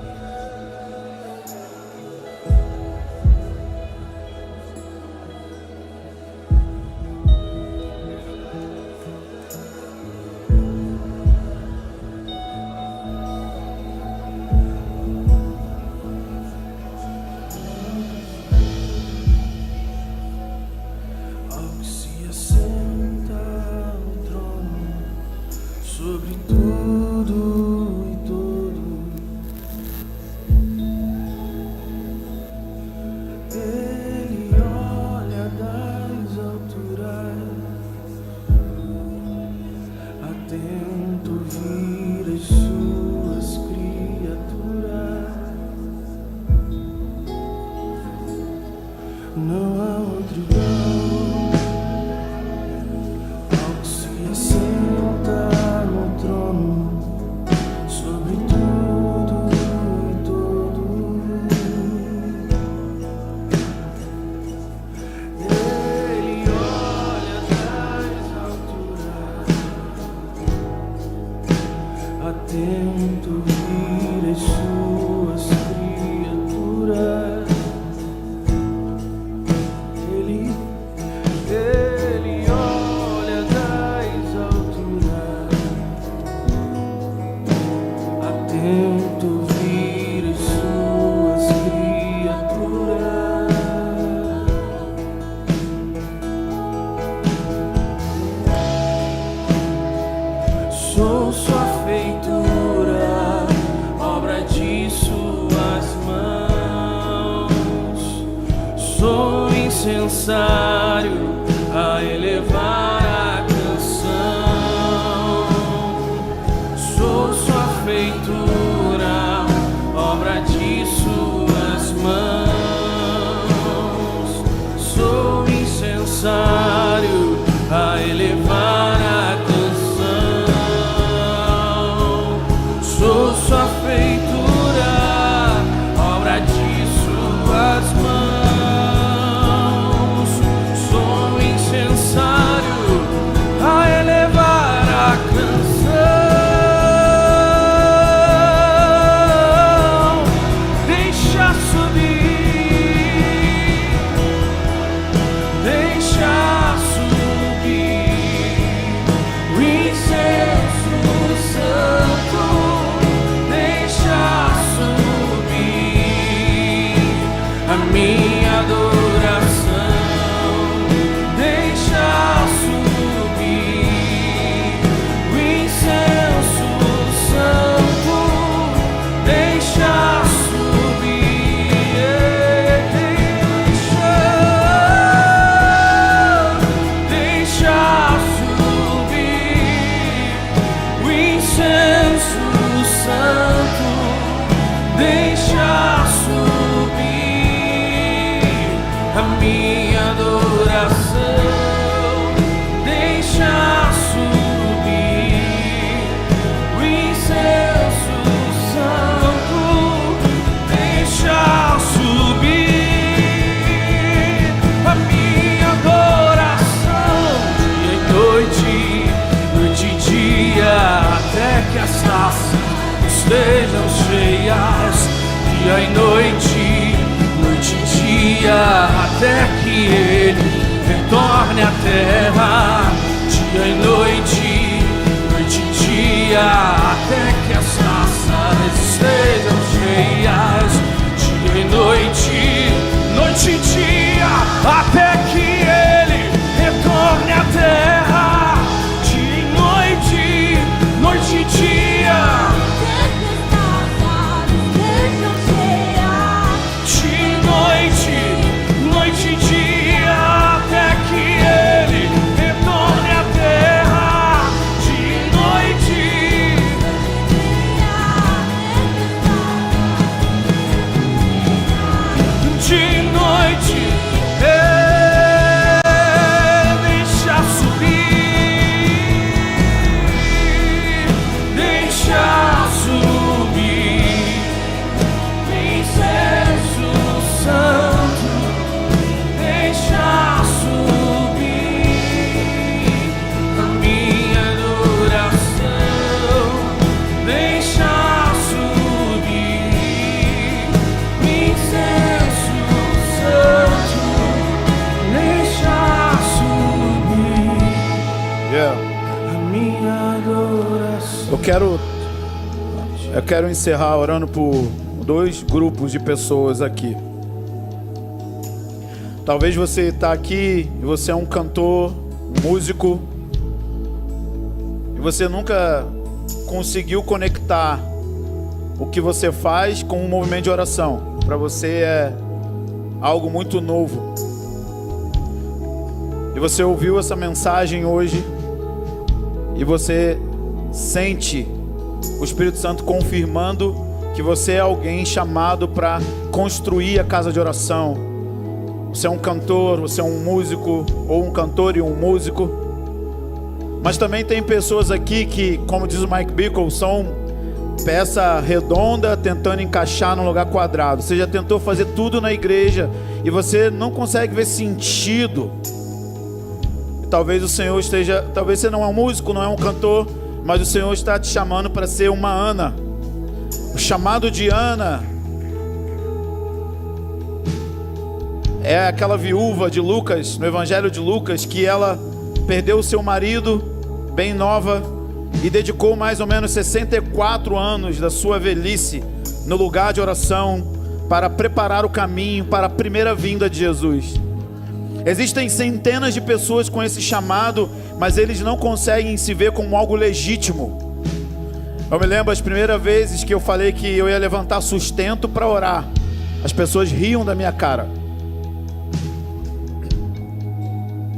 A elevar a canção, sou sua feitura, obra de suas mãos. Sou incensário a elevar a canção, sou sua feitura, obra de suas mãos. Incensário minha adoração deixa subir o incenso santo, deixa subir, deixa subir o incenso santo, deixa subir a minha adoração, deixa subir o incenso santo, deixa subir a minha adoração, dia e noite, noite e dia, até que as taças estejam cheias, dia e noite, noite e dia, até que ele retorne à terra, dia e noite, noite e dia, até que as taças estejam cheias, dia e noite, noite e dia, até que ele retorne à terra, dia e noite, noite e dia. Noite e dia, até que ele retorne à terra, de noite, deixa subir, deixa subir, incenso santo, deixa subir a minha adoração, deixa subir incenso santo, deixa subir a minha adoração. Eu quero encerrar orando por dois grupos de pessoas aqui. Talvez você está aqui e você é um cantor, um músico, e você nunca conseguiu conectar o que você faz com um movimento de oração. Para você é algo muito novo. E você ouviu essa mensagem hoje e você sente o Espírito Santo confirmando que você é alguém chamado para construir a casa de oração. Você é um cantor, você é um músico, ou um cantor e um músico. Mas também tem pessoas aqui que, como diz o Mike Bickle, são peça redonda tentando encaixar num lugar quadrado. Você já tentou fazer tudo na igreja e você não consegue ver sentido. E talvez o Senhor esteja... Talvez você não é um músico, não é um cantor, mas o Senhor está te chamando para ser uma Ana. O chamado de Ana é aquela viúva de Lucas, no Evangelho de Lucas, que ela perdeu o seu marido bem nova e dedicou mais ou menos 64 anos da sua velhice no lugar de oração para preparar o caminho para a primeira vinda de Jesus. Existem centenas de pessoas com esse chamado, mas eles não conseguem se ver como algo legítimo. Eu me lembro as primeiras vezes que eu falei que eu ia levantar sustento para orar. As pessoas riam da minha cara.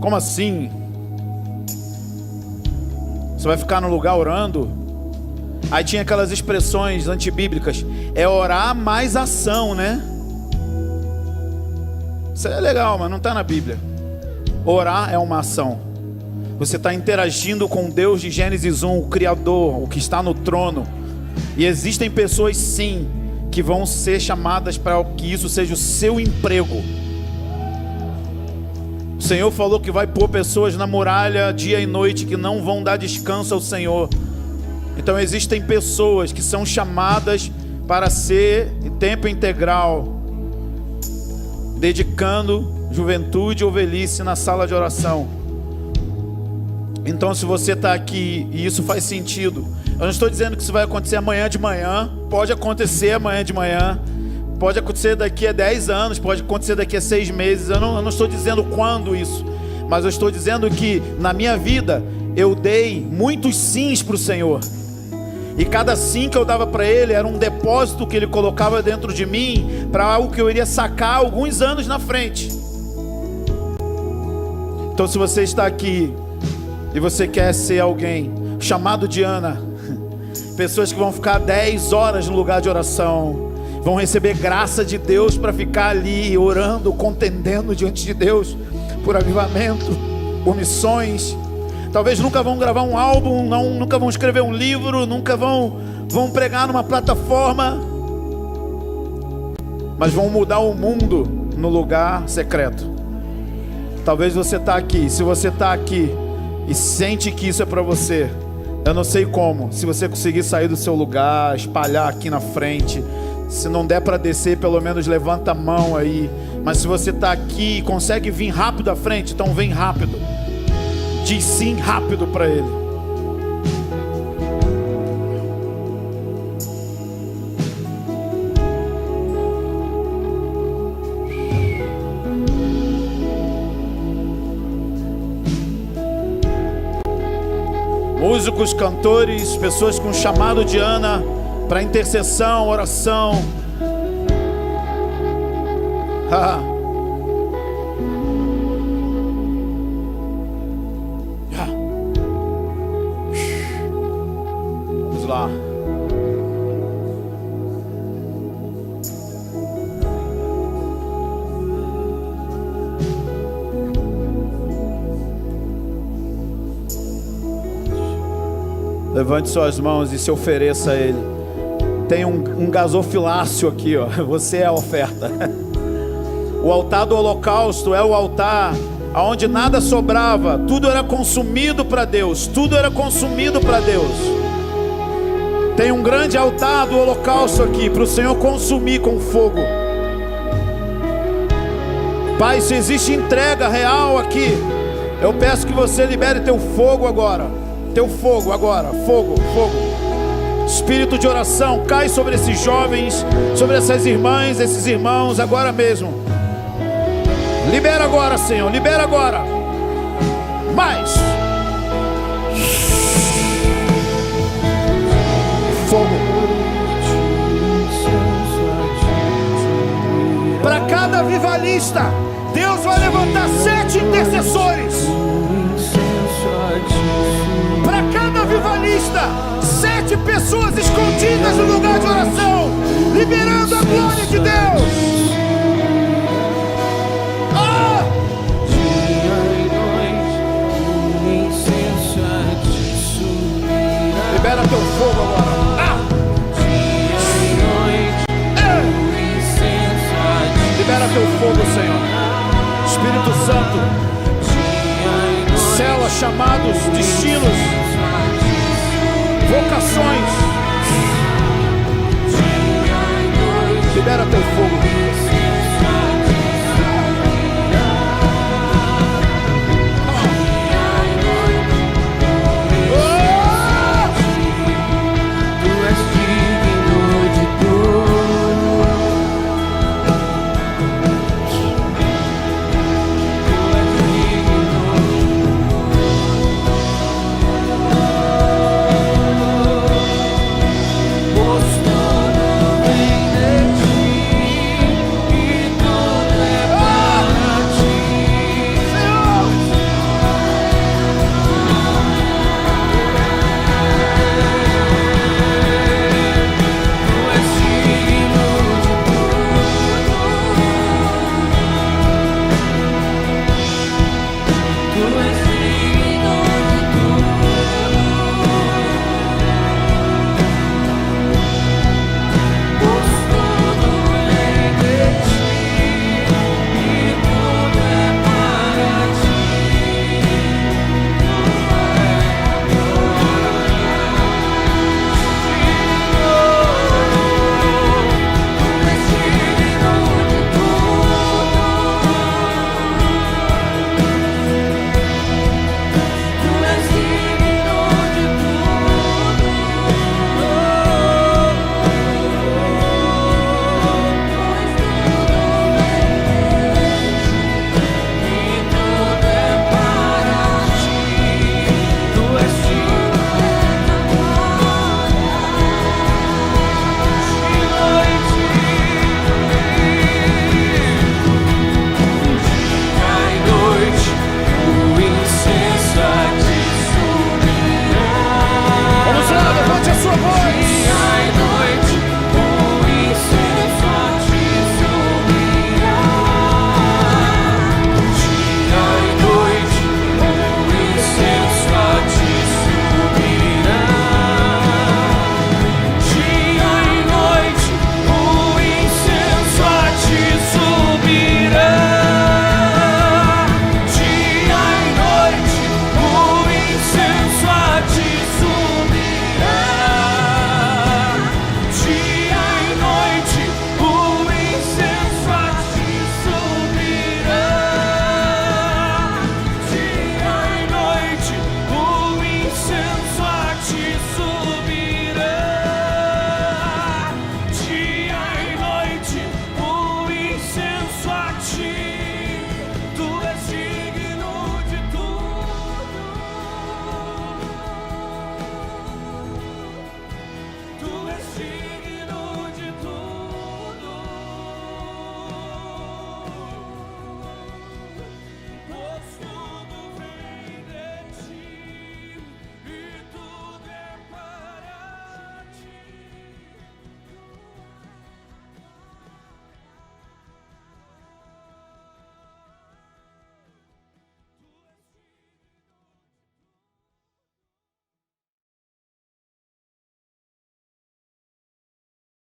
Como assim? Você vai ficar no lugar orando? Aí tinha aquelas expressões antibíblicas. É orar mais ação, né? Isso é legal, mas não está na Bíblia. Orar é uma ação. Você está interagindo com Deus de Gênesis 1, o Criador, o que está no trono. E existem pessoas sim que vão ser chamadas para que isso seja o seu emprego. O Senhor falou que vai pôr pessoas na muralha dia e noite que não vão dar descanso ao Senhor. Então existem pessoas que são chamadas para ser em tempo integral, dedicando juventude ou velhice na sala de oração. Então se você está aqui e isso faz sentido, eu não estou dizendo que isso vai acontecer amanhã de manhã. Pode acontecer amanhã de manhã, Pode acontecer daqui a 10 anos, pode acontecer daqui a 6 meses. Eu não estou dizendo quando isso, mas eu estou dizendo que na minha vida eu dei muitos sims para o Senhor. E cada sim que eu dava para Ele era um depósito que Ele colocava dentro de mim para algo que eu iria sacar alguns anos na frente. Então, se você está aqui e você quer ser alguém chamado de Ana, pessoas que vão ficar 10 horas no lugar de oração, vão receber graça de Deus para ficar ali orando, contendendo diante de Deus por avivamento, por missões. Talvez nunca vão gravar um álbum, nunca vão escrever um livro, nunca vão pregar numa plataforma, mas vão mudar o mundo no lugar secreto. Talvez você está aqui, se você está aqui e sente que isso é para você, eu não sei como, se você conseguir sair do seu lugar, espalhar aqui na frente, se não der para descer, pelo menos levanta a mão aí. Mas se você está aqui e consegue vir rápido à frente, então vem rápido. Diz sim rápido para Ele. Músicos, cantores, pessoas com chamado de Ana para intercessão, oração. Vamos lá. Levante suas mãos e se ofereça a Ele. Tem um gasofilácio aqui, ó. Você é a oferta. O altar do holocausto é o altar onde nada sobrava, tudo era consumido para Deus, tudo era consumido para Deus. Tem um grande altar do holocausto aqui para o Senhor consumir com fogo. Pai, se existe entrega real aqui, eu peço que você libere teu fogo agora. Teu fogo agora, fogo, fogo. Espírito de oração, cai sobre esses jovens, sobre essas irmãs, esses irmãos, agora mesmo. Libera agora, Senhor, libera agora. Mais. Fogo. Para cada avivalista, Deus vai levantar 7 intercessores. Para cada avivalista, 7 pessoas escondidas no lugar de oração, liberando a glória de Deus. Libera teu fogo agora. Libera teu fogo, Senhor. Espírito Santo, sela chamados, destinos, vocações. Libera teu fogo.